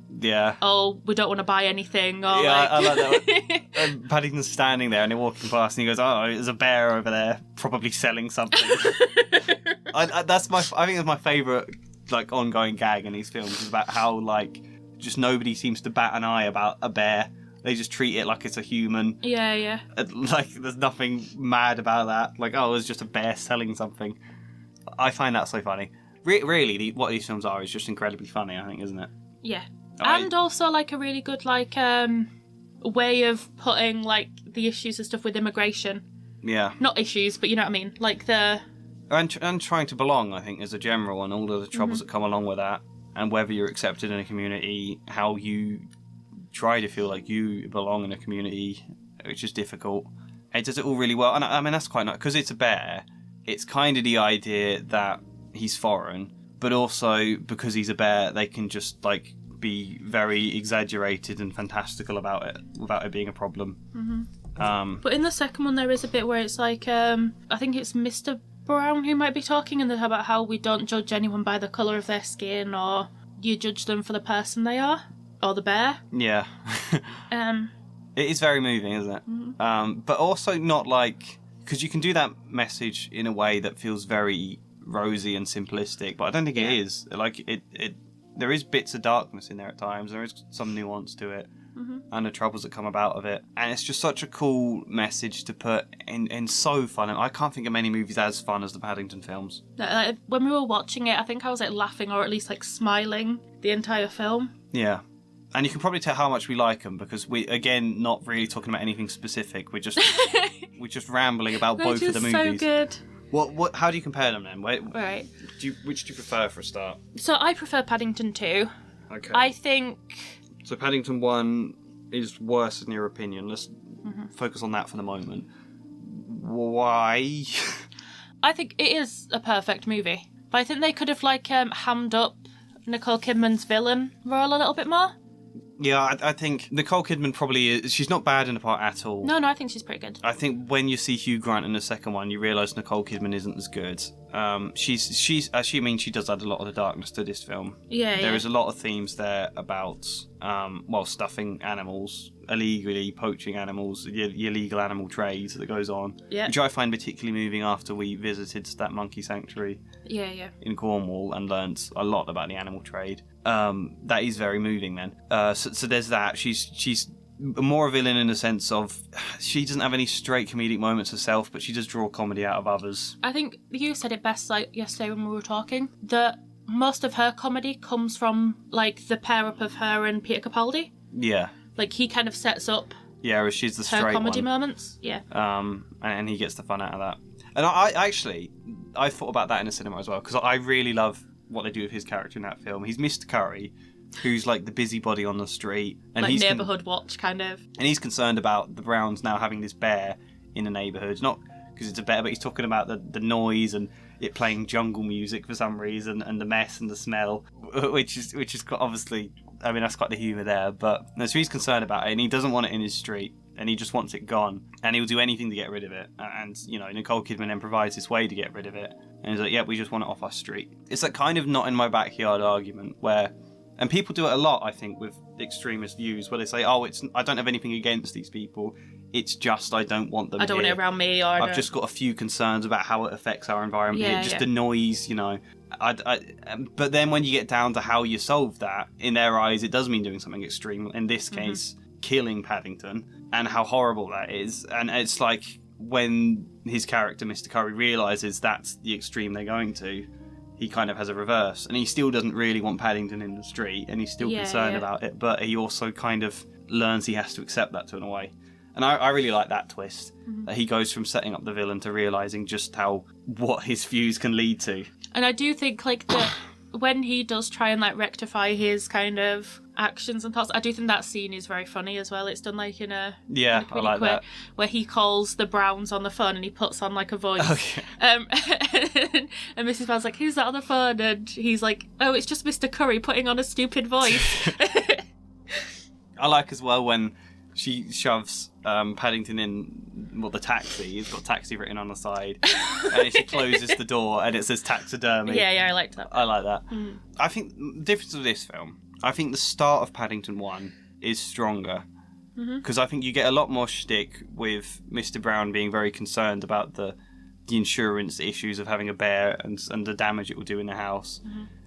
oh, we don't want to buy anything. Or I like that. And Paddington's standing there and they're walking past and he goes, oh, there's a bear over there probably selling something. I think it's my favourite, like, ongoing gag in these films, is about how, like, just nobody seems to bat an eye about a bear. They just treat it like it's a human. Yeah. Like, there's nothing mad about that. Like, oh, it's just a bear selling something. I find that so funny. Really, what these films are is just incredibly funny, I think, isn't it? Yeah. And also, like, a really good, like, way of putting, like, the issues and stuff with immigration. Yeah. Not issues, but you know what I mean? Like, the... And trying to belong, I think, as a general, and all of the troubles that come along with that. And whether you're accepted in a community, how you try to feel like you belong in a community, which is difficult. It does it all really well. And I mean, that's quite nice, because it's a bear. It's kind of the idea that he's foreign, but also because he's a bear, they can just, like, be very exaggerated and fantastical about it without it being a problem. But in the second one, there is a bit where it's like, I think it's Mr. Brown who might be talking, and they're about how we don't judge anyone by the colour of their skin, or you judge them for the person they are, or the bear. Yeah. It is very moving, isn't it? But also not like... Because you can do that message in a way that feels very rosy and simplistic, but I don't think it is. Like, there is bits of darkness in there at times. There is some nuance to it. And the troubles that come about of it. And it's just such a cool message to put in so fun. And I can't think of many movies as fun as the Paddington films. When we were watching it, I think I was, like, laughing, or at least, like, smiling the entire film. Yeah. And you can probably tell how much we like them, because we, again, not really talking about anything specific. We're just rambling about both of the movies. They're just so good. What? How do you compare them then? Right. Which do you prefer for a start? So I prefer Paddington 2. Okay. I think... So Paddington 1 is worse in your opinion. Let's focus on that for the moment. Why? I think it is a perfect movie. But I think they could have, like, hammed up Nicole Kidman's villain role a little bit more. Yeah, I think Nicole Kidman probably is... She's not bad in the part at all. No, I think she's pretty good. I think when you see Hugh Grant in the second one, you realise Nicole Kidman isn't as good. She does add a lot of the darkness to this film. There is a lot of themes there about, stuffing animals, illegally poaching animals, the illegal animal trade that goes on. Yeah. Which I find particularly moving after we visited that monkey sanctuary. In Cornwall and learnt a lot about the animal trade. That is very moving then. So there's that. She's more a villain in the sense of she doesn't have any straight comedic moments herself, but she does draw comedy out of others. I think you said it best, like, yesterday when we were talking, that most of her comedy comes from, like, the pair up of her and Peter Capaldi. Yeah. Like, he kind of sets up whereas she's the straight her comedy one. Moments. Yeah. And he gets the fun out of that. And I thought about that in the cinema as well, because I really love what they do with his character in that film. He's Mr. Curry, who's like the busybody on the street. And like neighbourhood watch, kind of. And he's concerned about the Browns now having this bear in the neighbourhood. Not because it's a bear, but he's talking about the noise and it playing jungle music for some reason, and the mess and the smell, which is obviously, I mean, that's quite the humour there. But no, so he's concerned about it, and he doesn't want it in his street, and he just wants it gone, and he'll do anything to get rid of it. And Nicole Kidman then provides this way to get rid of it, and he's like, "Yeah, we just want it off our street." It's that kind of not in my backyard argument where. And people do it a lot, I think, with extremist views, where they say, "Oh, I don't have anything against these people. It's just I don't want them. I don't want it around me, or I've just got a few concerns about how it affects our environment. Yeah, just the noise, But then when you get down to how you solve that, in their eyes, it does mean doing something extreme. In this case, killing Paddington, and how horrible that is. And it's like when his character, Mr. Curry, realizes that's the extreme they're going to. He kind of has a reverse, and he still doesn't really want Paddington in the street, and he's still concerned about it, but he also kind of learns he has to accept that in a way. And I really like that twist, that he goes from setting up the villain to realising just what his views can lead to. And I do think, like, that when he does try and, like, rectify his kind of actions and thoughts, I do think that scene is very funny as well. It's done, like, in a I like that. Where he calls the Browns on the phone and he puts on, like, a voice. Okay. And Mrs. Brown's like, "Who's that on the phone?" And he's like, "Oh, it's just Mr. Curry putting on a stupid voice." I like as well when she shoves Paddington in the taxi. He's got taxi written on the side, and she closes the door and it says taxidermy. Yeah, I liked that. I like that. I think the difference of this film, I think the start of Paddington 1 is stronger, because I think you get a lot more shtick with Mr. Brown being very concerned about the insurance issues of having a bear and the damage it will do in the house,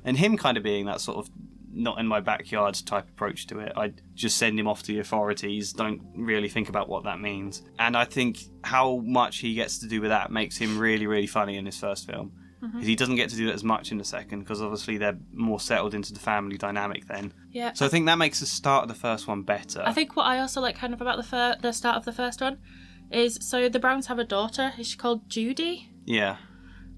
and him kind of being that sort of not in my backyard type approach to it. I just send him off to the authorities, don't really think about what that means. And I think how much he gets to do with that makes him really, really funny in his first film. Because he doesn't get to do that as much in the second, because obviously they're more settled into the family dynamic then. Yeah. So I think that makes the start of the first one better. I think what I also like kind of about the start of the first one is, so the Browns have a daughter. Is she called Judy? Yeah.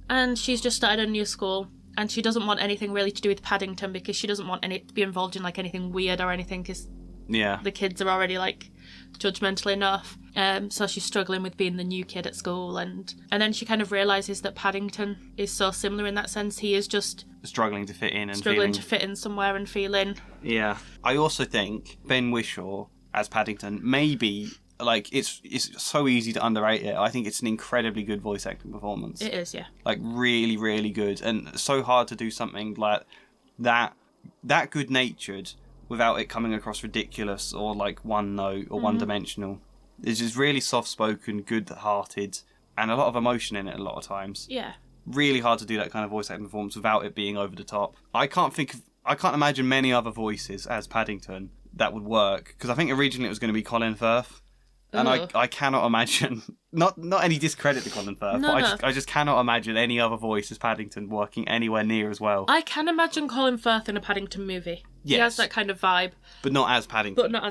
And she's just started a new school. And she doesn't want anything really to do with Paddington, because she doesn't want to be involved in, like, anything weird or anything, because the kids are already, like, judgmental enough. So she's struggling with being the new kid at school, and then she kind of realises that Paddington is so similar in that sense. He is just struggling to fit in and to fit in somewhere and feeling. Yeah. I also think Ben Whishaw as Paddington, maybe, like, it's so easy to underrate it. I think it's an incredibly good voice acting performance. It is, yeah. Like, really, really good, and so hard to do something like that good natured without it coming across ridiculous or like one note or one dimensional. It's just really soft spoken, good hearted, and a lot of emotion in it a lot of times. Yeah. Really hard to do that kind of voice acting performance without it being over the top. I can't imagine many other voices as Paddington that would work, because I think originally it was going to be Colin Firth. And I cannot imagine, not any discredit to Colin Firth, but I just cannot imagine any other voice as Paddington working anywhere near as well. I can imagine Colin Firth in a Paddington movie. Yes. He has that kind of vibe. But not as Paddington. No.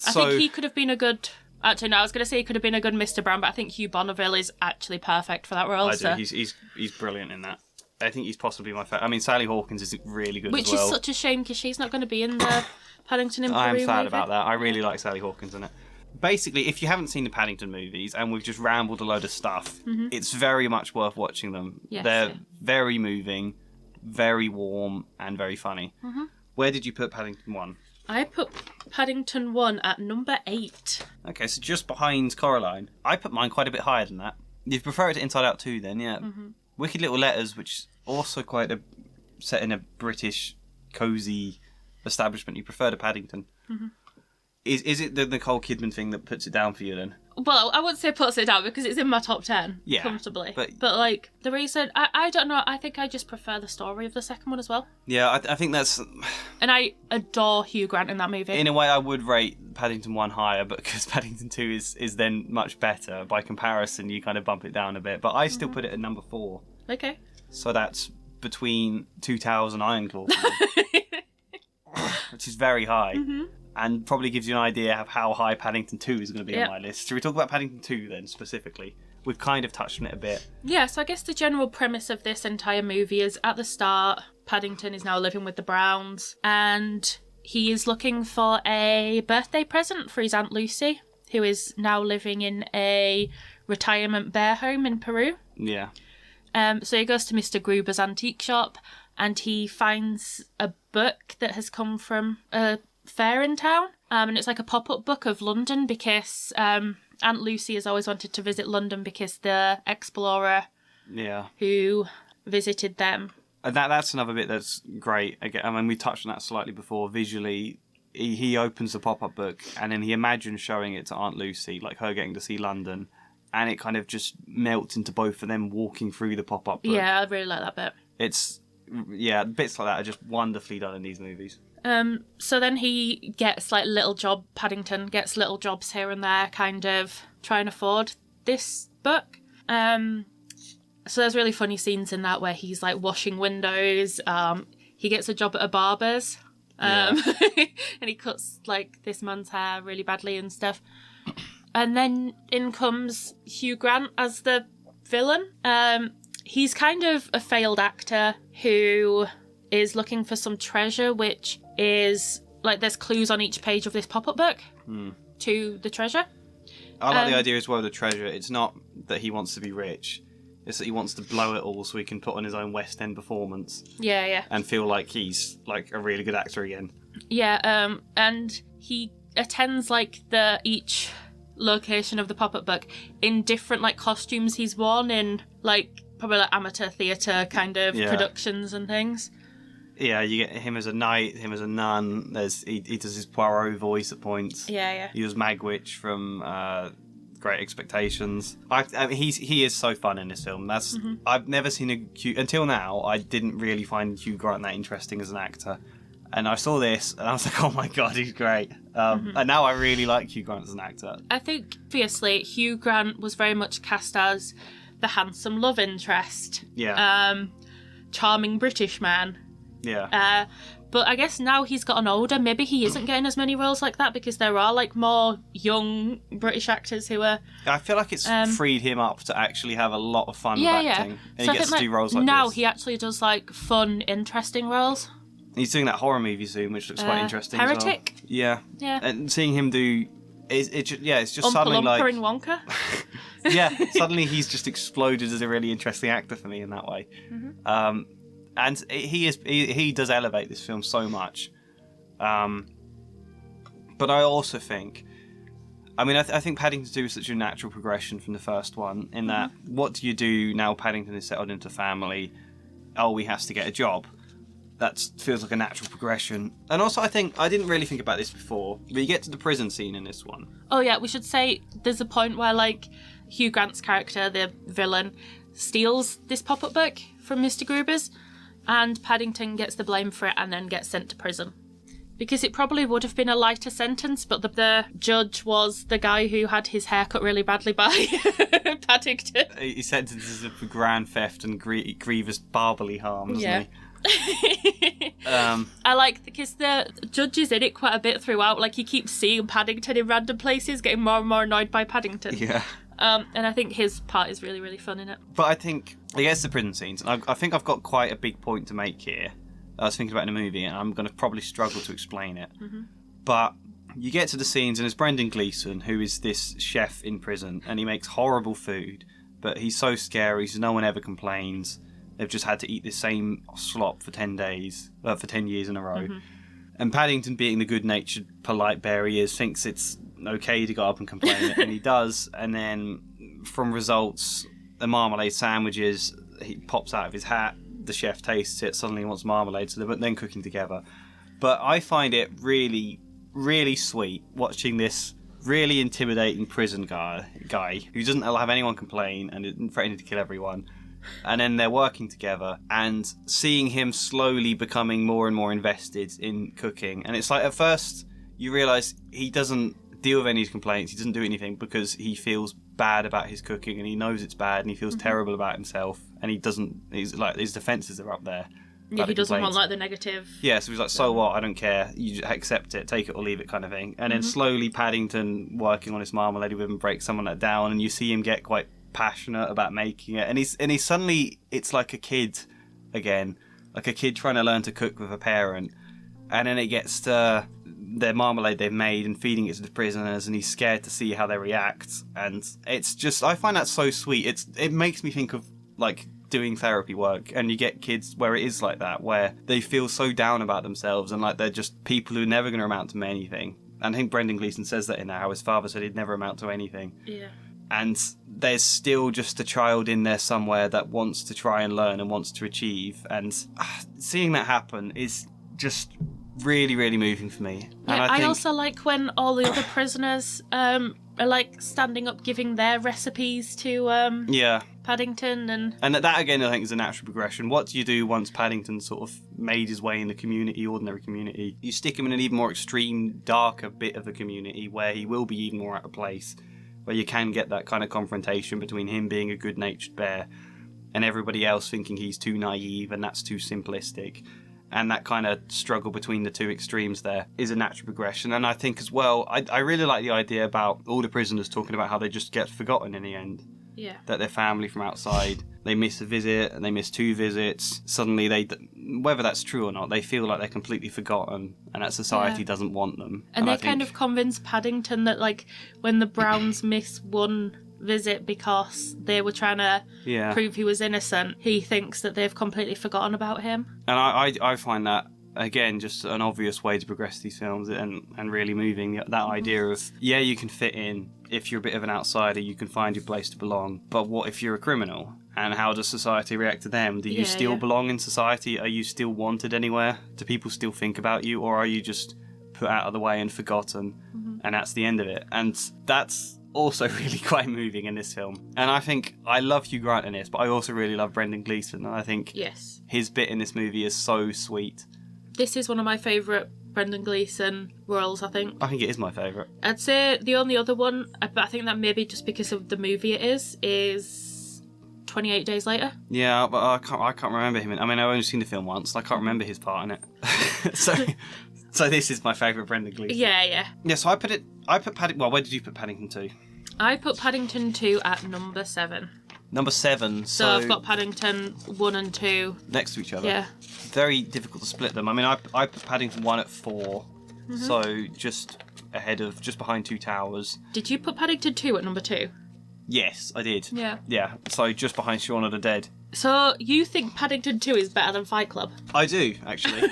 I think he could have been a good... Actually, no, I was going to say he could have been a good Mr. Brown, but I think Hugh Bonneville is actually perfect for that role. I do. He's brilliant in that. I think he's possibly my favourite. I mean, Sally Hawkins is really good as well. Which is such a shame, because she's not going to be in the Paddington in Peru I am sad movie. about that. I really like Sally Hawkins in it. Basically, if you haven't seen the Paddington movies and we've just rambled a load of stuff, it's very much worth watching them. Yes, They're very moving, very warm, and very funny. Where did you put Paddington 1? I put Paddington 1 at number 8. Okay, so just behind Coraline. I put mine quite a bit higher than that. You prefer it to Inside Out 2 then, yeah. Wicked Little Letters, which is also quite set in a British, cosy establishment. You prefer to Paddington. Is it the Nicole Kidman thing that puts it down for you then? Well, I wouldn't say puts it down, because it's in my top 10 comfortably. But like, the reason... I don't know, I think I just prefer the story of the second one as well. Yeah, I think that's... And I adore Hugh Grant in that movie. In a way, I would rate Paddington 1 higher, but because Paddington 2 is then much better, by comparison, you kind of bump it down a bit. But I still put it at number 4. Okay. So that's between Two Towers and Ironclaw, which is very high. And probably gives you an idea of how high Paddington 2 is going to be on my list. Should we talk about Paddington 2 then, specifically? We've kind of touched on it a bit. Yeah, so I guess the general premise of this entire movie is, at the start, Paddington is now living with the Browns, and he is looking for a birthday present for his Aunt Lucy, who is now living in a retirement bear home in Peru. Yeah. So he goes to Mr. Gruber's antique shop and he finds a book that has come from a fair in town. And it's like a pop-up book of London because Aunt Lucy has always wanted to visit London because the explorer who visited them. And that's another bit that's great. Again, I mean, we touched on that slightly before. Visually, he opens the pop-up book and then he imagines showing it to Aunt Lucy, like her getting to see London. And it kind of just melts into both of them walking through the pop-up book. Yeah, I really like that bit. It's, bits like that are just wonderfully done in these movies. So then he gets Paddington gets little jobs here and there, kind of trying to afford this book. So there's really funny scenes in that where he's like washing windows. He gets a job at a barber's. And he cuts like this man's hair really badly and stuff. And then in comes Hugh Grant as the villain. He's kind of a failed actor who is looking for some treasure, which is like there's clues on each page of this pop-up book to the treasure. I like the idea as well, the treasure. It's not that he wants to be rich. It's that he wants to blow it all so he can put on his own West End performance. Yeah. And feel like he's like a really good actor again. Yeah, and he attends like each location of the pop-up book in different like costumes he's worn in like probably like amateur theatre kind of productions and things. Yeah, you get him as a knight, him as a nun. He does his Poirot voice at points. Yeah. He was Magwitch from Great Expectations. I mean, he is so fun in this film. I've never seen until now. I didn't really find Hugh Grant that interesting as an actor. And I saw this, and I was like, oh my god, he's great. And now I really like Hugh Grant as an actor. I think, obviously, Hugh Grant was very much cast as the handsome love interest. Yeah. Charming British man. Yeah. But I guess now he's gotten older, maybe he isn't getting as many roles like that because there are, like, more young British actors who are... I feel like it's freed him up to actually have a lot of fun with acting. And so he gets to do roles like now this. He actually does, like, fun, interesting roles. He's doing that horror movie soon, which looks quite interesting Heretic? as well. Yeah. And seeing him do... it's just Oompa suddenly like... in Wonka? Yeah, suddenly he's just exploded as a really interesting actor for me in that way. And he does elevate this film so much. But I also think... I mean, I think Paddington 2 is such a natural progression from the first one in that what do you do now Paddington is settled into family? Oh, he has to get a job. That feels like a natural progression. And also, I think, I didn't really think about this before, but you get to the prison scene in this one. Oh yeah, we should say there's a point where, like, Hugh Grant's character, the villain, steals this pop-up book from Mr. Gruber's, and Paddington gets the blame for it and then gets sent to prison. Because it probably would have been a lighter sentence, but the judge was the guy who had his hair cut really badly by Paddington. He sentences him for grand theft and grievous barbarly harm, doesn't he? I like because the judge is in it quite a bit throughout. Like, he keeps seeing Paddington in random places, getting more and more annoyed by Paddington. Yeah. And I think his part is really, really fun in it. But I think, I guess the prison scenes, and I think I've got quite a big point to make here. I was thinking about in the movie, and I'm going to probably struggle to explain it. But you get to the scenes, and it's Brendan Gleeson, who is this chef in prison, and he makes horrible food, but he's so scary, so no one ever complains. They've just had to eat the same slop for 10 days, for 10 years in a row. And Paddington, being the good-natured, polite bear he is, thinks it's okay to go up and complain, and he does. And then, from results, the marmalade sandwiches, he pops out of his hat, the chef tastes it, suddenly wants marmalade, so they're then cooking together. But I find it really, really sweet watching this really intimidating prison guy who doesn't have anyone complain and isn't threatening to kill everyone. And then they're working together and seeing him slowly becoming more and more invested in cooking. And it's like, at first, you realise he doesn't deal with any of his complaints. He doesn't do anything because he feels bad about his cooking and he knows it's bad and he feels terrible about himself. And he's like, his defences are up there. Yeah, he doesn't want, like, the negative. Yeah, so he's like, so what? I don't care. You just accept it, take it or leave it kind of thing. And then slowly Paddington, working on his marmalade with him, breaks someone that down, and you see him get quite passionate about making it. And he's suddenly, it's like a kid again. Like a kid trying to learn to cook with a parent. And then it gets to their marmalade they've made and feeding it to the prisoners, and he's scared to see how they react. And it's just, I find that so sweet. It makes me think of like doing therapy work, and you get kids where it is like that, where they feel so down about themselves and like they're just people who are never going to amount to anything. And I think Brendan Gleeson says that in there, how his father said he'd never amount to anything. Yeah. And there's still just a child in there somewhere that wants to try and learn and wants to achieve. And seeing that happen is just really, really moving for me. Yeah, and I also like when all the other prisoners are like standing up giving their recipes to Paddington. And that again, I think, is a natural progression. What do you do once Paddington sort of made his way in the community, ordinary community? You stick him in an even more extreme, darker bit of a community where he will be even more out of place, where you can get that kind of confrontation between him being a good-natured bear and everybody else thinking he's too naive and that's too simplistic. And that kind of struggle between the two extremes there is a natural progression. And I think as well, I really like the idea about all the prisoners talking about how they just get forgotten in the end. Yeah. That their family from outside, they miss a visit and they miss 2 visits. Suddenly, whether that's true or not, they feel like they're completely forgotten and that society doesn't want them. And they kind of convince Paddington that, like, when the Browns miss 1 visit because they were trying to prove he was innocent, he thinks that they've completely forgotten about him. And I find that, again, just an obvious way to progress these films and really moving. That idea of, you can fit in. If you're a bit of an outsider, you can find your place to belong. But what if you're a criminal? And how does society react to them? Do you still belong in society? Are you still wanted anywhere? Do people still think about you? Or are you just put out of the way and forgotten? And that's the end of it. And that's also really quite moving in this film. And I think I love Hugh Grant in this, but I also really love Brendan Gleeson. And I think his bit in this movie is so sweet. This is one of my favourite Brendan Gleeson roles, I think. I think it is my favourite. I'd say the only other one, but I think that maybe just because of the movie it is 28 Days Later. Yeah, but I can't remember him. I've only seen the film once. I can't remember his part in it. So this is my favourite Brendan Gleeson. Yeah. Yeah, so I put Paddington... Well, where did you put Paddington 2? I put Paddington 2 at number 7. Number 7. So I've got Paddington 1 and 2. Next to each other. Yeah. Very difficult to split them. I put Paddington 1 at 4. So just behind Two Towers. Did you put Paddington 2 at number 2? Yes, I did. Yeah. Yeah, so just behind Shaun of the Dead. So you think Paddington 2 is better than Fight Club? I do, actually.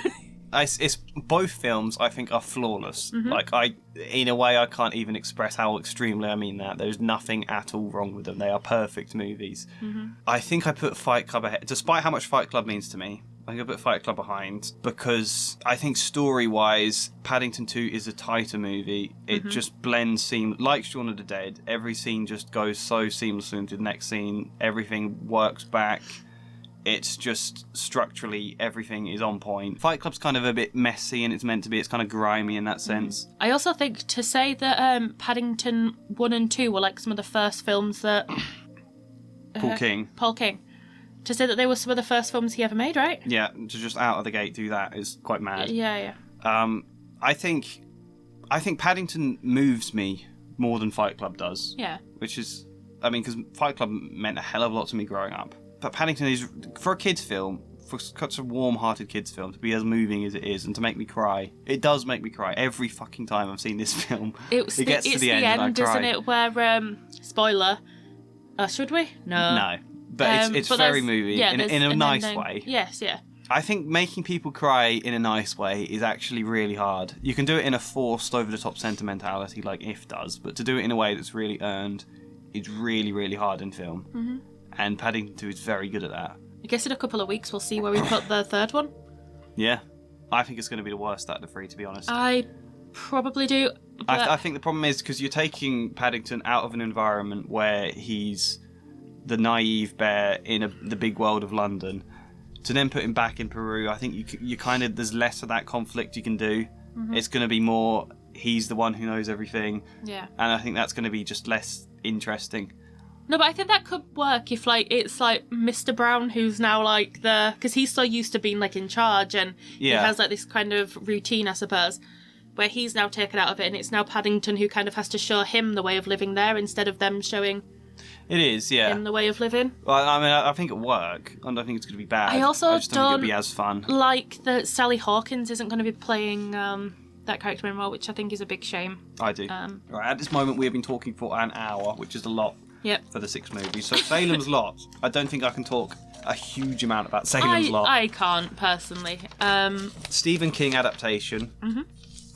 It's both films I think are flawless. Like in a way I can't even express how extremely I mean that. There's nothing at all wrong with them. They are perfect movies. I think I put Fight Club ahead, despite how much Fight Club means to me. I think I put Fight Club behind because I think story-wise, Paddington 2 is a tighter movie. It just blends like Shaun of the Dead. Every scene just goes so seamlessly into the next scene. Everything works back. It's just structurally, everything is on point. Fight Club's kind of a bit messy and it's meant to be. It's kind of grimy in that sense. I also think to say that Paddington 1 and 2 were like some of the first films that... Paul King. To say that they were some of the first films he ever made, right? Yeah, to just out of the gate do that is quite mad. Yeah. I think Paddington moves me more than Fight Club does. Yeah. Which is, because Fight Club meant a hell of a lot to me growing up. But Paddington is, for a kids' film, for such a warm-hearted kids' film, to be as moving as it is and to make me cry. It does make me cry every fucking time I've seen this film. It gets to the end and I cry. Isn't it, where, spoiler, should we? No. But it's very moving in a nice way. Yes, yeah. I think making people cry in a nice way is actually really hard. You can do it in a forced, over-the-top sentimentality like If does, but to do it in a way that's really earned is really, really hard in film. And Paddington 2 is very good at that. I guess in a couple of weeks we'll see where we put the third one. Yeah. I think it's going to be the worst out of the 3, to be honest. I probably do. But... I think the problem is because you're taking Paddington out of an environment where he's the naive bear in the big world of London, to then put him back in Peru. I think you kind of, there's less of that conflict you can do. It's going to be more, he's the one who knows everything. Yeah. And I think that's going to be just less interesting. No, but I think that could work if, it's Mr. Brown who's now, because he's so used to being, in charge, and he has, this kind of routine, I suppose, where he's now taken out of it, and it's now Paddington who kind of has to show him the way of living there instead of them showing it is, yeah, him the way of living. Well, I think it'll work. I don't think it's going to be bad. I also just don't think it'll be as fun. Like that Sally Hawkins isn't going to be playing the that character anymore, which I think is a big shame. I do. Right, at this moment, we have been talking for an hour, which is a lot for the 6 movies. So Salem's Lot, I don't think I can talk a huge amount about Salem's Lot. I can't, personally. Stephen King adaptation. Mm-hmm.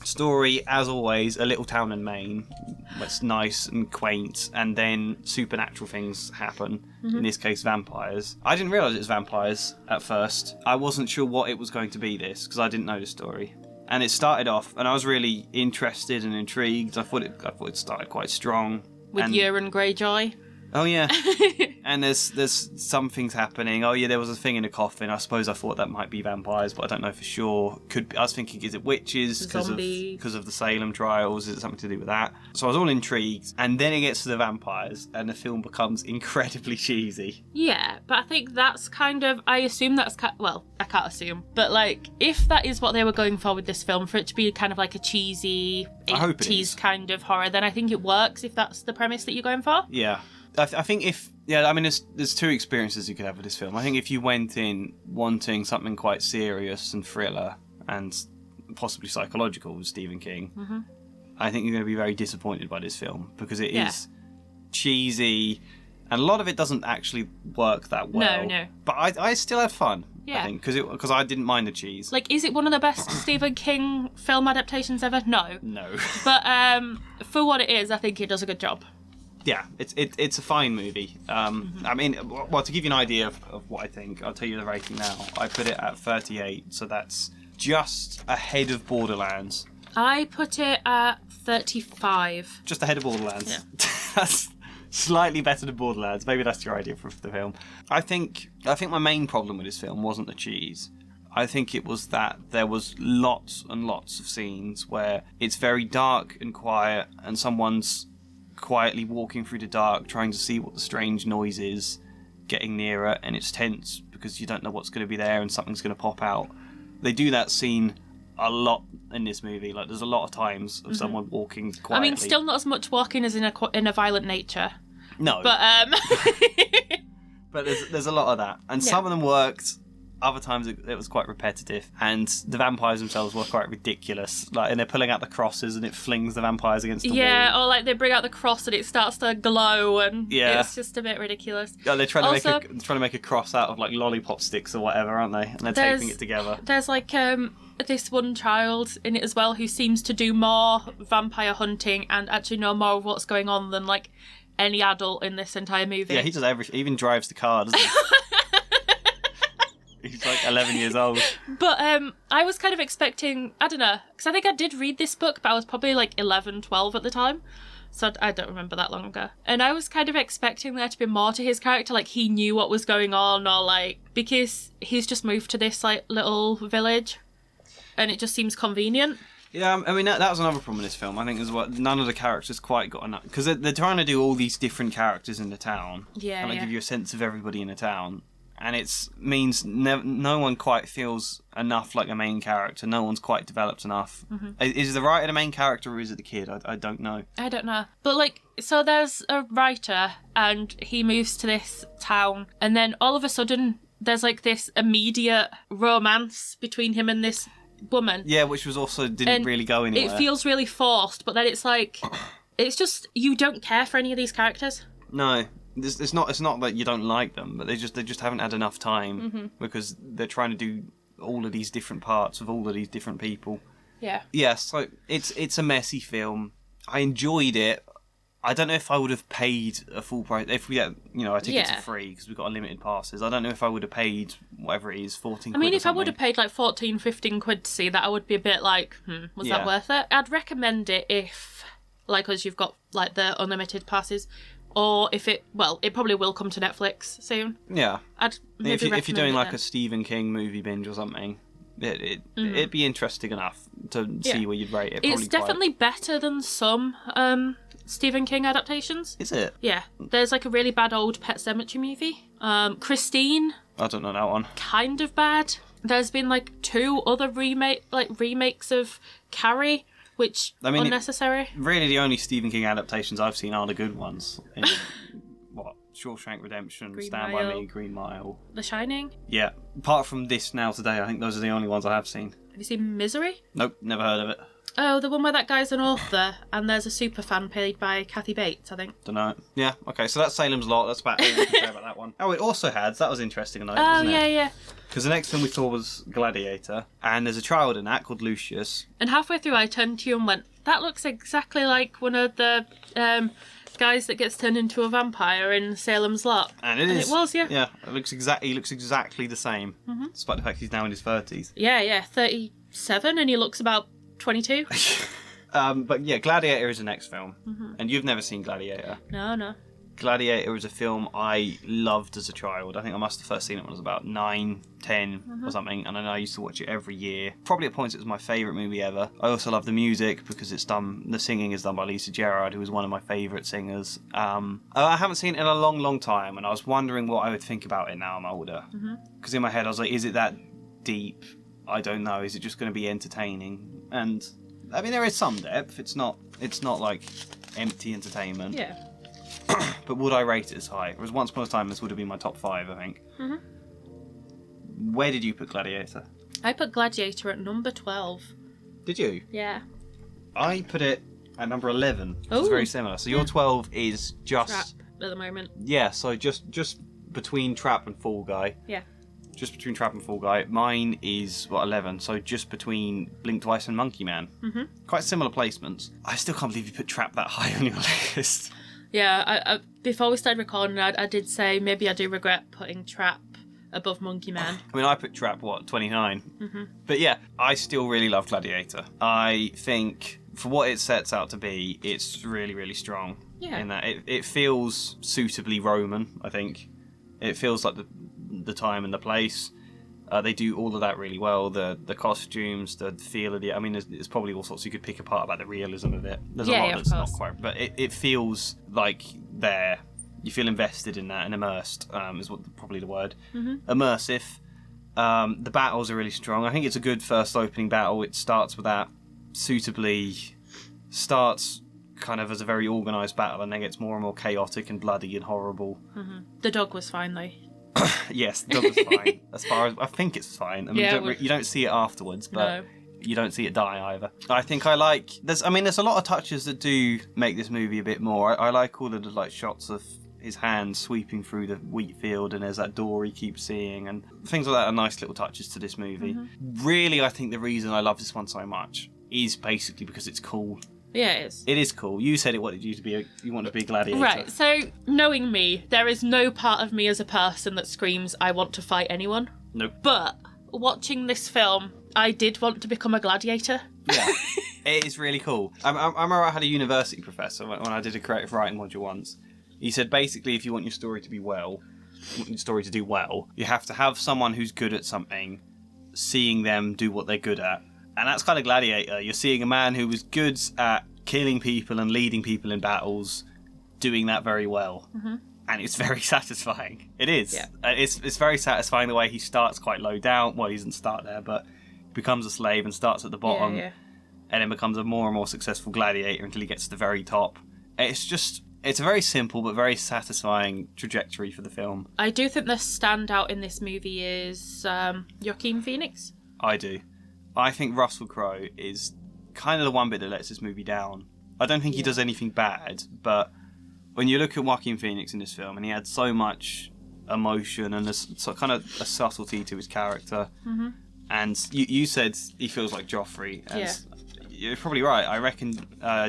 Story, as always, a little town in Maine. It's nice and quaint, and then supernatural things happen. Mm-hmm. In this case, vampires. I didn't realise it was vampires at first. I wasn't sure what it was going to be, this, because I didn't know the story. And it started off, and I was really interested and intrigued. I thought it started quite strong. With Euron Greyjoy. Oh yeah, and there's some things happening. Oh yeah, there was a thing in a coffin. I suppose I thought that might be vampires, but I don't know for sure. I was thinking, is it witches because of the Salem trials? Is it something to do with that? So I was all intrigued, and then it gets to the vampires, and the film becomes incredibly cheesy. Yeah, but I think that's kind of. I assume that's well, I can't assume, but like if that is what they were going for with this film, for it to be kind of like a cheesy 80s kind of horror, then I think it works if that's the premise that you're going for. Yeah. I think there's 2 experiences you could have with this film. I think if you went in wanting something quite serious and thriller and possibly psychological with Stephen King, mm-hmm. I think you're going to be very disappointed by this film because it is cheesy and a lot of it doesn't actually work that well. No. But I still had fun. Yeah. I think because I didn't mind the cheese. Like, is it one of the best Stephen King film adaptations ever? No. But for what it is, I think it does a good job. Yeah, it's a fine movie. Mm-hmm. I mean, well, to give you an idea of what I think, I'll tell you the rating now. I put it at 38, so that's just ahead of Borderlands. I put it at 35. Just ahead of Borderlands. Yeah. That's slightly better than Borderlands. Maybe that's your idea for the film. I think my main problem with this film wasn't the cheese. I think it was that there was lots and lots of scenes where it's very dark and quiet, and someone's quietly walking through the dark trying to see what the strange noise is getting nearer, and it's tense because you don't know what's going to be there and something's going to pop out. They do that scene a lot in this movie. Like, there's a lot of times of someone walking quietly. I mean, still not as much walking as in a Violent Nature. No. But but there's a lot of that, and some of them worked. Other times it was quite repetitive, and the vampires themselves were quite ridiculous. Like, and they're pulling out the crosses, and it flings the vampires against the wall. Yeah, or like they bring out the cross and it starts to glow, and it's just a bit ridiculous. Yeah, they're trying to make a cross out of like lollipop sticks or whatever, aren't they? And they're taping it together. There's like this one child in it as well who seems to do more vampire hunting and actually know more of what's going on than like any adult in this entire movie. Yeah, he does everything. He even drives the car, doesn't he? He's like 11 years old. But I was kind of expecting, I don't know, because I think I did read this book, but I was probably like 11, 12 at the time. So I don't remember that long ago. And I was kind of expecting there to be more to his character, like he knew what was going on, or like, because he's just moved to this like little village and it just seems convenient. Yeah, I mean, that was another problem in this film. I think as well, none of the characters quite got enough, because they're trying to do all these different characters in the town. Yeah, and give you a sense of everybody in the town. And it means no one quite feels enough like a main character. No one's quite developed enough. Mm-hmm. Is the writer the main character, or is it the kid? I don't know. I don't know. But like, so there's a writer, and he moves to this town, and then all of a sudden there's like this immediate romance between him and this woman. Yeah, which was also didn't really go anywhere. It feels really forced, but then it's like, it's just, you don't care for any of these characters. No. It's not that you don't like them, but they just haven't had enough time because they're trying to do all of these different parts of all of these different people. Yeah. Yeah, so it's a messy film. I enjoyed it. I don't know if I would have paid a full price if we had, our tickets are free because we've got unlimited passes. I don't know if I would have paid whatever it is, 14 quid. I mean, if I would have paid like 14, 15 quid to see that, I would be a bit like, was that worth it? I'd recommend it if, like, as you've got like the unlimited passes. Or if it probably will come to Netflix soon. Yeah. I'd maybe if you're doing like a Stephen King movie binge or something, it'd be interesting enough to see where you'd rate it. It's definitely better than some Stephen King adaptations. Is it? Yeah. There's like a really bad old Pet Sematary movie. Christine. I don't know that one. Kind of bad. There's been like 2 other remakes of Carrie. Which, unnecessary. Really, the only Stephen King adaptations I've seen are the good ones. Shawshank Redemption, Stand By Me, Green Mile. The Shining? Yeah. Apart from this now today, I think those are the only ones I have seen. Have you seen Misery? Nope, never heard of it. Oh, the one where that guy's an author and there's a super fan played by Kathy Bates, I think. Don't know. Yeah, okay, so that's Salem's Lot. That's about all we can say about that one. Oh, it also had, that was interesting to note, wasn't it? Yeah. Because the next film we saw was Gladiator, and there's a child in that called Lucius. And halfway through I turned to you and went, that looks exactly like one of the guys that gets turned into a vampire in Salem's Lot. And it was, yeah. Yeah, he looks exactly the same, despite the fact he's now in his 30s. Yeah, 37, and he looks about 22. But yeah, Gladiator is the next film, and you've never seen Gladiator. No. Gladiator was a film I loved as a child. I think I must have first seen it when I was about 9, 10 or something, and I know I used to watch it every year. Probably at points it was my favourite movie ever. I also love the music because the singing is done by Lisa Gerrard, who is one of my favourite singers. I haven't seen it in a long, long time, and I was wondering what I would think about it now I'm older. Because in my head I was like, is it that deep? I don't know. Is it just going to be entertaining? And I mean, there is some depth. It's not like empty entertainment. Yeah. But would I rate it as high? Whereas Once Upon a Time, this would have been my top 5, I think. Where did you put Gladiator? I put Gladiator at number 12. Did you? Yeah. I put it at number 11. It's Ooh. very similar. So your 12 is just... Trap at the moment. Yeah, so just between Trap and Fall Guy. Yeah. Just between Trap and Fall Guy. Mine is, 11, so just between Blink Twice and Monkey Man. Quite similar placements. I still can't believe you put Trap that high on your list. Yeah, I before we started recording, I did say maybe I do regret putting Trap above Monkey Man. I mean, I put Trap, 29? But yeah, I still really love Gladiator. I think, for what it sets out to be, it's really, really strong. Yeah. In that it feels suitably Roman, I think. It feels like the time and the place. They do all of that really well. The costumes, the feel of the... I mean, there's probably all sorts you could pick apart about the realism of it. There's a lot that's not quite... But it feels like there. You feel invested in that and immersed, is probably the word. Immersive. The battles are really strong. I think it's a good first opening battle. It starts with that suitably... Starts kind of as a very organised battle and then gets more and more chaotic and bloody and horrible. The dog was fine, though. Yes, the dog was fine. As far as I think it's fine. I mean, you don't see it afterwards, but you don't see it die either. I think I like. There's a lot of touches that do make this movie a bit more. I like all of the shots of his hands sweeping through the wheat field, and there's that door he keeps seeing, and things like that are nice little touches to this movie. Really, I think the reason I love this one so much is basically because it's cool. Yeah, it is. It is cool. You said it wanted you to be you want to be a gladiator. Right, so knowing me, there is no part of me as a person that screams, I want to fight anyone. Nope. But watching this film, I did want to become a gladiator. Yeah, it is really cool. I remember I had a university professor when I did a creative writing module once. He said basically if you want your story to be do well, you have to have someone who's good at something, seeing them do what they're good at. And that's kind of Gladiator. You're seeing a man who was good at killing people and leading people in battles, doing that very well. And it's very satisfying. It is. Yeah. It's very satisfying the way he starts quite low down. Well, he doesn't start there, but becomes a slave and starts at the bottom. And then becomes a more and more successful gladiator until he gets to the very top. It's a very simple but very satisfying trajectory for the film. I do think the standout in this movie is Joaquin Phoenix. I do. I think Russell Crowe is kind of the one bit that lets this movie down. I don't think he does anything bad, but when you look at Joaquin Phoenix in this film, and he had so much emotion and kind of a subtlety to his character, and you said he feels like Joffrey, and you're probably right. I reckon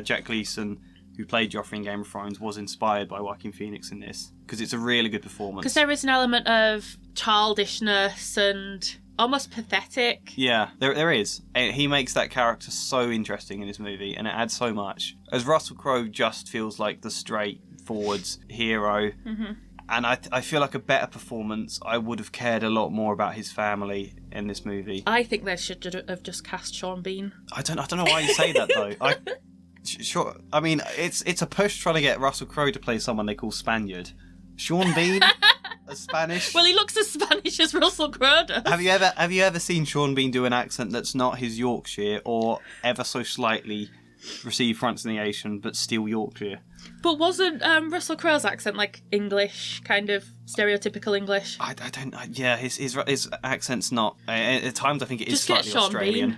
Jack Gleeson, who played Joffrey in Game of Thrones, was inspired by Joaquin Phoenix in this, because it's a really good performance. Because there is an element of childishness and... almost pathetic. Yeah, there is. He makes that character so interesting in this movie, and it adds so much. As Russell Crowe just feels like the straightforward hero. And I feel like a better performance, I would have cared a lot more about his family in this movie. I think they should have just cast Sean Bean. I don't know why you say that, though. Sure. I mean, it's a push trying to get Russell Crowe to play someone they call Spaniard. Sean Bean? As Spanish? Well, he looks as Spanish as Russell Crowe does. Have you ever seen Sean Bean do an accent that's not his Yorkshire or ever so slightly receive pronunciation but still Yorkshire. But wasn't Russell Crowe's accent like English, kind of stereotypical English? I don't. Yeah, his accent's not. At times, I think it is Just get slightly Sean Australian.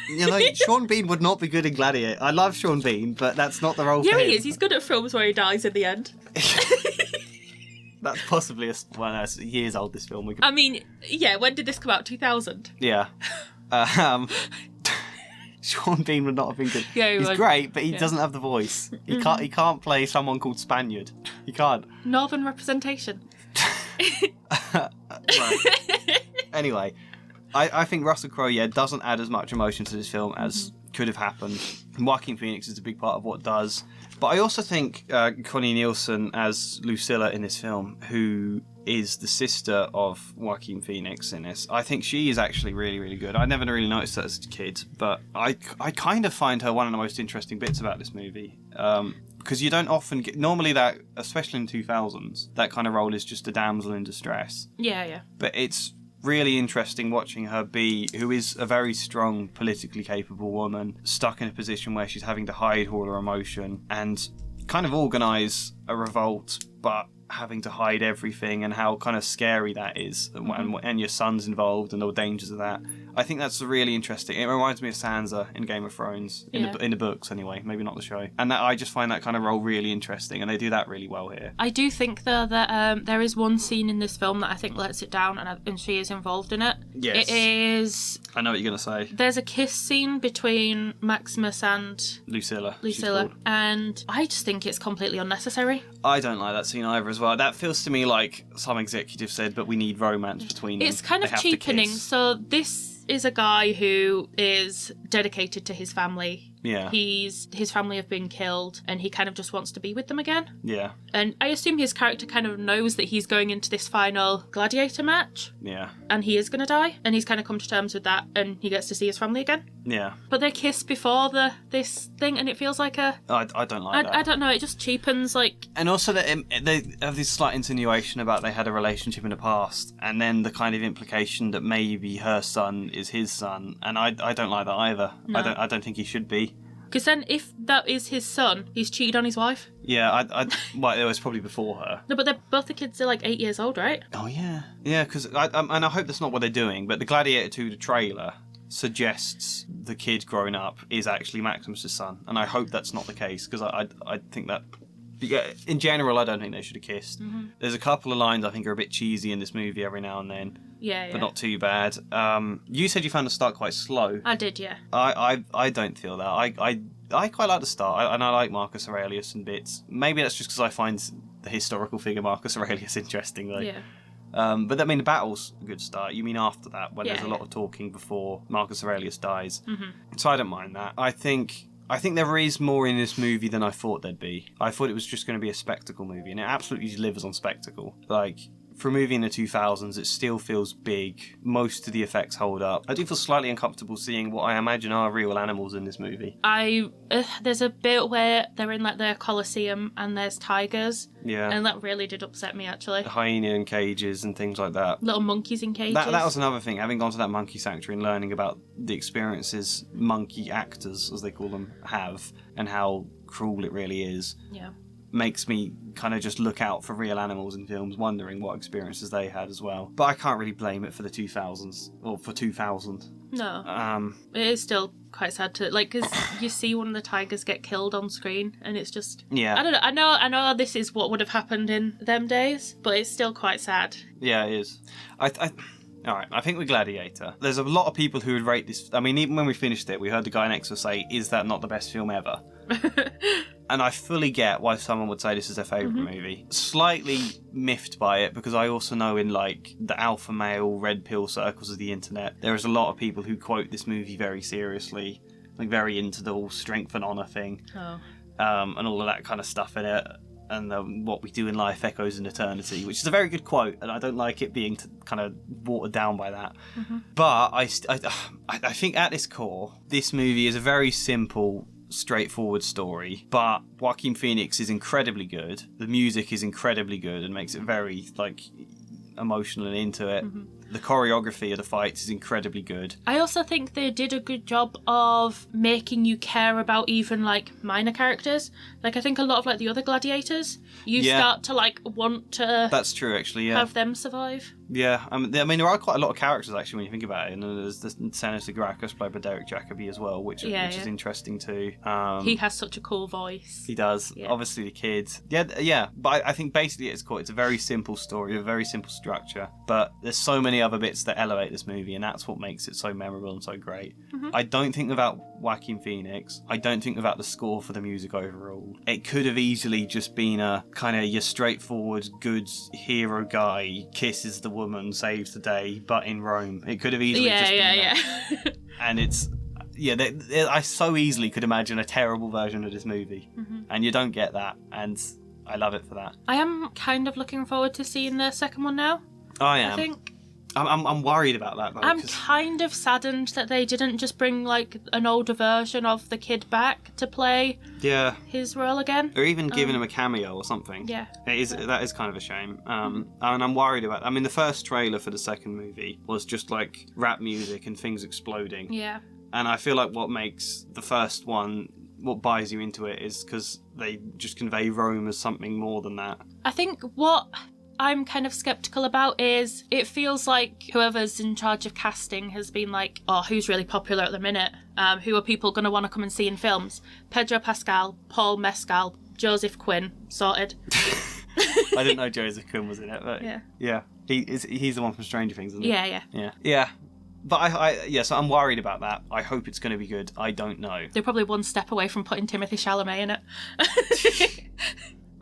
Bean. Sean Bean would not be good in Gladiator. I love Sean Bean, but that's not the role for him. Yeah, he is. He's good at films where he dies in the end. That's possibly it's years old. This film. I mean, yeah. When did this come out? 2000. Yeah. Sean Bean would not have been good. Yeah, he's great, but he doesn't have the voice. He can't play someone called Spaniard. He can't. Northern representation. Right. Anyway, I think Russell Crowe doesn't add as much emotion to this film as could have happened. Joaquin Phoenix is a big part of what does. But I also think Connie Nielsen as Lucilla in this film, who is the sister of Joaquin Phoenix in this, I think she is actually really, really good. I never really noticed that as a kid, but I kind of find her one of the most interesting bits about this movie. Because you don't often get... Normally that, especially in 2000s, that kind of role is just a damsel in distress. Yeah. But it's really interesting watching her who is a very strong, politically capable woman, stuck in a position where she's having to hide all her emotion and kind of organise a revolt, but having to hide everything, and how kind of scary that is, and your son's involved and the dangers of that. I think that's really interesting. It reminds me of Sansa in Game of Thrones, in the books anyway, maybe not the show. And I just find that kind of role really interesting, and they do that really well here. I do think, though, that there is one scene in this film that I think lets it down, and she is involved in it. Yes. It is... I know what you're going to say. There's a kiss scene between Maximus and... Lucilla, and I just think it's completely unnecessary. I don't like that scene either as well. That feels to me like some executive said, but we need romance between them. It's kind of cheapening. So this is a guy who is dedicated to his family. Yeah. His family have been killed, and he kind of just wants to be with them again. Yeah. And I assume his character kind of knows that he's going into this final Gladiator match. Yeah. And he is going to die, and he's kind of come to terms with that, and he gets to see his family again. Yeah. But they kiss before this thing, and it feels like a... I don't like that. I don't know, it just cheapens, like... And also that they have this slight insinuation about they had a relationship in the past, and then the kind of implication that maybe her son is his son, and I don't like that either. No. I don't think he should be. Because then if that is his son, he's cheated on his wife. Yeah, well, it was probably before her. No, but both the kids are like 8 years old, right? Oh, yeah. Yeah, because and I hope that's not what they're doing, but the Gladiator 2, the trailer, suggests the kid growing up is actually Maximus' son, and I hope that's not the case, because I think that... Yeah, in general, I don't think they should have kissed. Mm-hmm. There's a couple of lines I think are a bit cheesy in this movie every now and then. Yeah. But not too bad. You said you found the start quite slow. I did, yeah. I don't feel that. I quite like the start, and I like Marcus Aurelius and bits. Maybe that's just because I find the historical figure Marcus Aurelius interesting, though. Yeah. But I mean, the battle's a good start. You mean after that, when there's a lot of talking before Marcus Aurelius dies. Mm-hmm. So I don't mind that. I think there is more in this movie than I thought there'd be. I thought it was just going to be a spectacle movie, and it absolutely delivers on spectacle. Like, for a movie in the 2000s, it still feels big. Most of the effects hold up. I do feel slightly uncomfortable seeing what I imagine are real animals in this movie. There's a bit where they're in like the Colosseum and there's tigers. Yeah. And that really did upset me, actually. Hyena in cages and things like that. Little monkeys in cages. That was another thing. Having gone to that monkey sanctuary and learning about the experiences monkey actors, as they call them, have, and how cruel it really is. Yeah. Makes me kind of just look out for real animals in films, wondering what experiences they had as well. But I can't really blame it for the 2000s, or for 2000. No. It is still quite sad to, like, because you see one of the tigers get killed on screen, and it's just... Yeah. I don't know. I know this is what would have happened in them days, but it's still quite sad. Yeah, it is. Alright, I think with Gladiator, there's a lot of people who would rate this... I mean, even when we finished it, we heard the guy next to us say, is that not the best film ever? And I fully get why someone would say this is their favourite movie. Slightly miffed by it, because I also know in, like, the alpha male red pill circles of the internet, there is a lot of people who quote this movie very seriously, like very into the whole strength and honour thing, and all of that kind of stuff in it. And what we do in life echoes in eternity, which is a very good quote, and I don't like it being kind of watered down by that. Mm-hmm. But I think at its core, this movie is a very simple, straightforward story, but Joaquin Phoenix is incredibly good. The music is incredibly good and makes it very, like, emotional and into it. Mm-hmm. The choreography of the fights is incredibly good. I also think they did a good job of making you care about even, like, minor characters. Like, I think a lot of, like, the other gladiators, you start to, like, want to... That's true, actually, yeah. Have them survive. Yeah, I mean, there are quite a lot of characters, actually, when you think about it. And there's the Senator Gracchus played by Derek Jacobi as well, which is interesting too. He has such a cool voice. He does. Yeah. Obviously, the kids. Yeah. But I think basically it's cool. It's a very simple story, a very simple structure. But there's so many other bits that elevate this movie, and that's what makes it so memorable and so great. Mm-hmm. I don't think without Joaquin Phoenix, I don't think without the score for the music overall, it could have easily just been a kind of your straightforward, good hero guy, kisses the woman, saves the day, but in Rome. It could have easily just been that. And it's... Yeah, I so easily could imagine a terrible version of this movie. Mm-hmm. And you don't get that, and I love it for that. I am kind of looking forward to seeing the second one now. I am. I think. I'm worried about that, though. I'm kind of saddened that they didn't just bring, like, an older version of the kid back to play his role again. Or even giving him a cameo or something. Yeah. That is kind of a shame. And I'm worried about... I mean, the first trailer for the second movie was just, like, rap music and things exploding. Yeah. And I feel like what makes the first one... What buys you into it is because they just convey Rome as something more than that. I think what... I'm kind of sceptical about is it feels like whoever's in charge of casting has been like, oh, who's really popular at the minute? Who are people going to want to come and see in films? Pedro Pascal, Paul Mescal, Joseph Quinn, sorted. I didn't know Joseph Quinn was in it, but yeah. He's the one from Stranger Things, isn't he? Yeah. But so I'm worried about that. I hope it's going to be good. I don't know. They're probably one step away from putting Timothée Chalamet in it.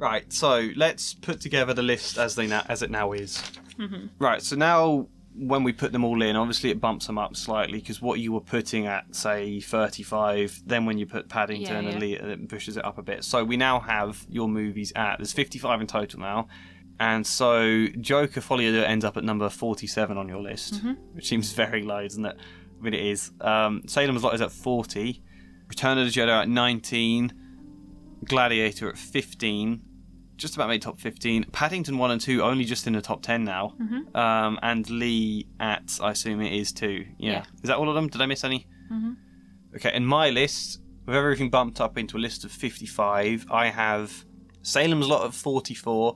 Right, so let's put together the list as it now is. Mm-hmm. Right, so now when we put them all in, obviously it bumps them up slightly because what you were putting at, say, 35, then when you put Paddington and Lee, it pushes it up a bit. So we now have your movies there's 55 in total now. And so Joker Folie ends up at number 47 on your list, which seems very low, doesn't it? But it is. Salem's Lot is at 40. Return of the Jedi at 19. Gladiator at 15. Just about made top 15. Paddington 1 and 2 only just in the top 10 now. Mm-hmm. And Lee at, I assume it is 2. Yeah. Is that all of them? Did I miss any? Mm-hmm. Okay, in my list, with everything bumped up into a list of 55, I have Salem's Lot at 44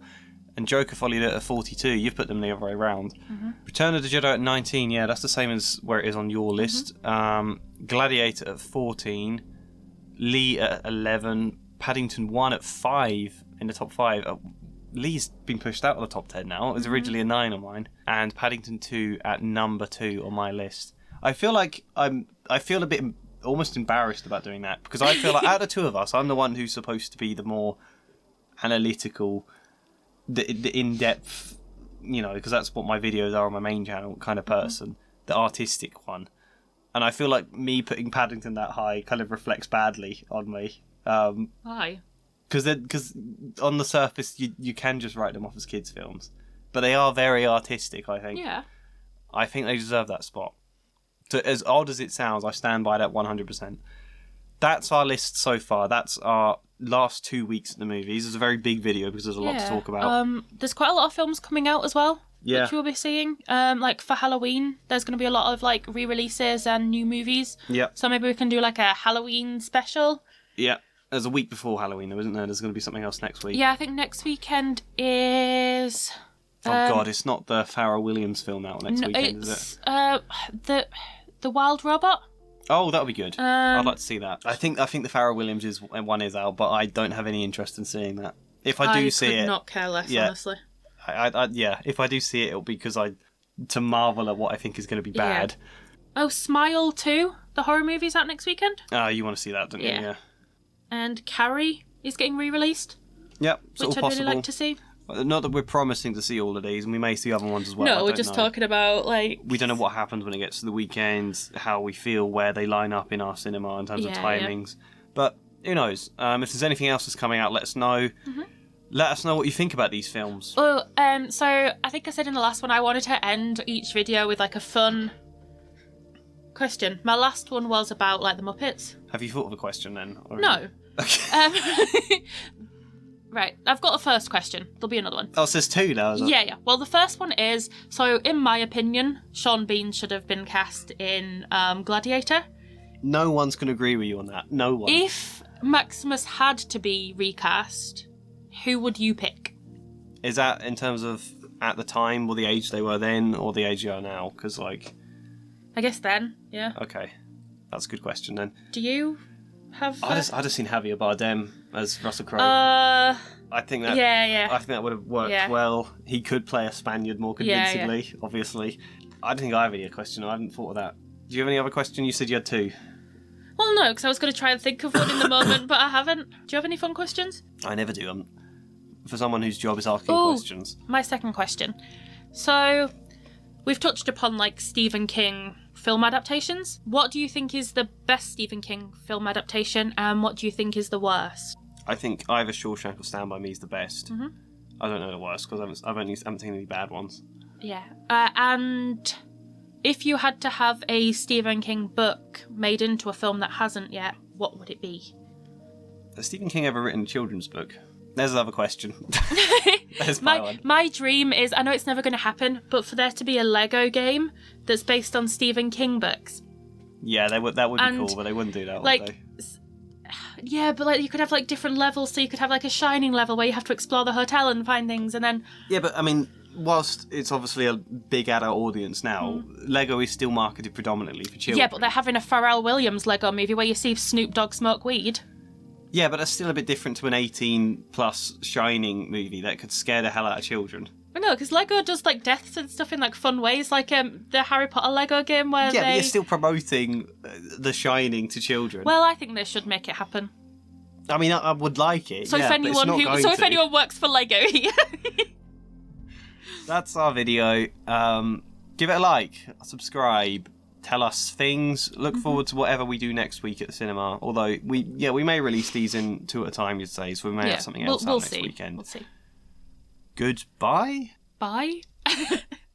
and Joker Folie at 42. You've put them the other way around. Mm-hmm. Return of the Jedi at 19. Yeah, that's the same as where it is on your list. Gladiator at 14. Lee at 11. Paddington 1 at 5 in the top 5. Lee's been pushed out of the top 10 now. It was originally a 9 on mine. And Paddington 2 at number 2 on my list. I feel like I feel a bit almost embarrassed about doing that because I feel like out of the two of us, I'm the one who's supposed to be the more analytical, the in-depth, because that's what my videos are on my main channel kind of person, the artistic one. And I feel like me putting Paddington that high kind of reflects badly on me. Why? Because on the surface you can just write them off as kids' films, but they are very artistic. I think. Yeah. I think they deserve that spot. So as odd as it sounds, I stand by that 100%. That's our list so far. That's our last 2 weeks at the movies. It's a very big video because there's a lot to talk about. There's quite a lot of films coming out as well. Yeah. Which we'll be seeing. Like for Halloween, there's going to be a lot of like re-releases and new movies. Yeah. So maybe we can do like a Halloween special. Yeah. There's a week before Halloween, though, isn't there? There's going to be something else next week. Yeah, I think next weekend is... Oh, God, it's not the Pharrell Williams film out next weekend, is it? The Wild Robot. Oh, that would be good. I'd like to see that. I think the Pharrell Williams one is out, but I don't have any interest in seeing that. If I do see it... I could not care less, honestly. If I do see it, it'll be because to marvel at what I think is going to be bad. Yeah. Oh, Smile 2, the horror movie's out next weekend. You want to see that, don't you? Yeah. And Carrie is getting re-released. Yep, which I'd really like to see. Not that we're promising to see all of these, and we may see other ones as well. No, we're just talking about, like... We don't know what happens when it gets to the weekend, how we feel, where they line up in our cinema in terms of timings. Yeah. But who knows? If there's anything else that's coming out, let us know. Mm-hmm. Let us know what you think about these films. Well, so I think I said in the last one I wanted to end each video with, like, a fun question. My last one was about, like, the Muppets. Have you thought of a question, then? No. Okay. Right, I've got a first question. There'll be another one. Oh, so there's two now, is it? Yeah. Well, the first one is, so in my opinion, Sean Bean should have been cast in Gladiator. No one's going to agree with you on that. No one. If Maximus had to be recast, who would you pick? Is that in terms of at the time, or the age they were then, or the age they are now? Because, like... I guess then, yeah. Okay. That's a good question, then. Do you have... I'd have seen Javier Bardem as Russell Crowe. I think that... Yeah. I think that would have worked well. He could play a Spaniard more convincingly, obviously. I don't think I have any question. I hadn't thought of that. Do you have any other question? You said you had two. Well, no, because I was going to try and think of one in the moment, but I haven't. Do you have any fun questions? I never do. For someone whose job is asking questions. My second question. So, we've touched upon, like, Stephen King film adaptations. What do you think is the best Stephen King film adaptation, and what do you think is the worst? I think either Shawshank or Stand By Me is the best. Mm-hmm. I don't know the worst, because I haven't seen any bad ones. Yeah. And if you had to have a Stephen King book made into a film that hasn't yet, what would it be? Has Stephen King ever written a children's book? There's another question. There's my dream is, I know it's never going to happen, but for there to be a Lego game that's based on Stephen King books. Yeah, that would be cool, but they wouldn't do that, would they? Yeah, but like you could have like different levels, so you could have like a Shining level where you have to explore the hotel and find things, and then... Yeah, but I mean, whilst it's obviously a big adult audience now, Lego is still marketed predominantly for children. Yeah, but they're having a Pharrell Williams Lego movie where you see Snoop Dogg smoke weed. Yeah, but that's still a bit different to an 18-plus Shining movie that could scare the hell out of children. I know, because Lego does like deaths and stuff in like fun ways, like the Harry Potter Lego game where but you're still promoting The Shining to children. Well, I think they should make it happen. I mean, I would like it. So if anyone works for Lego, that's our video. Give it a like, subscribe, tell us things. Look forward to whatever we do next week at the cinema. Although we may release these in two at a time, you'd say. So we may have something else out next weekend. We'll see. Goodbye. Bye.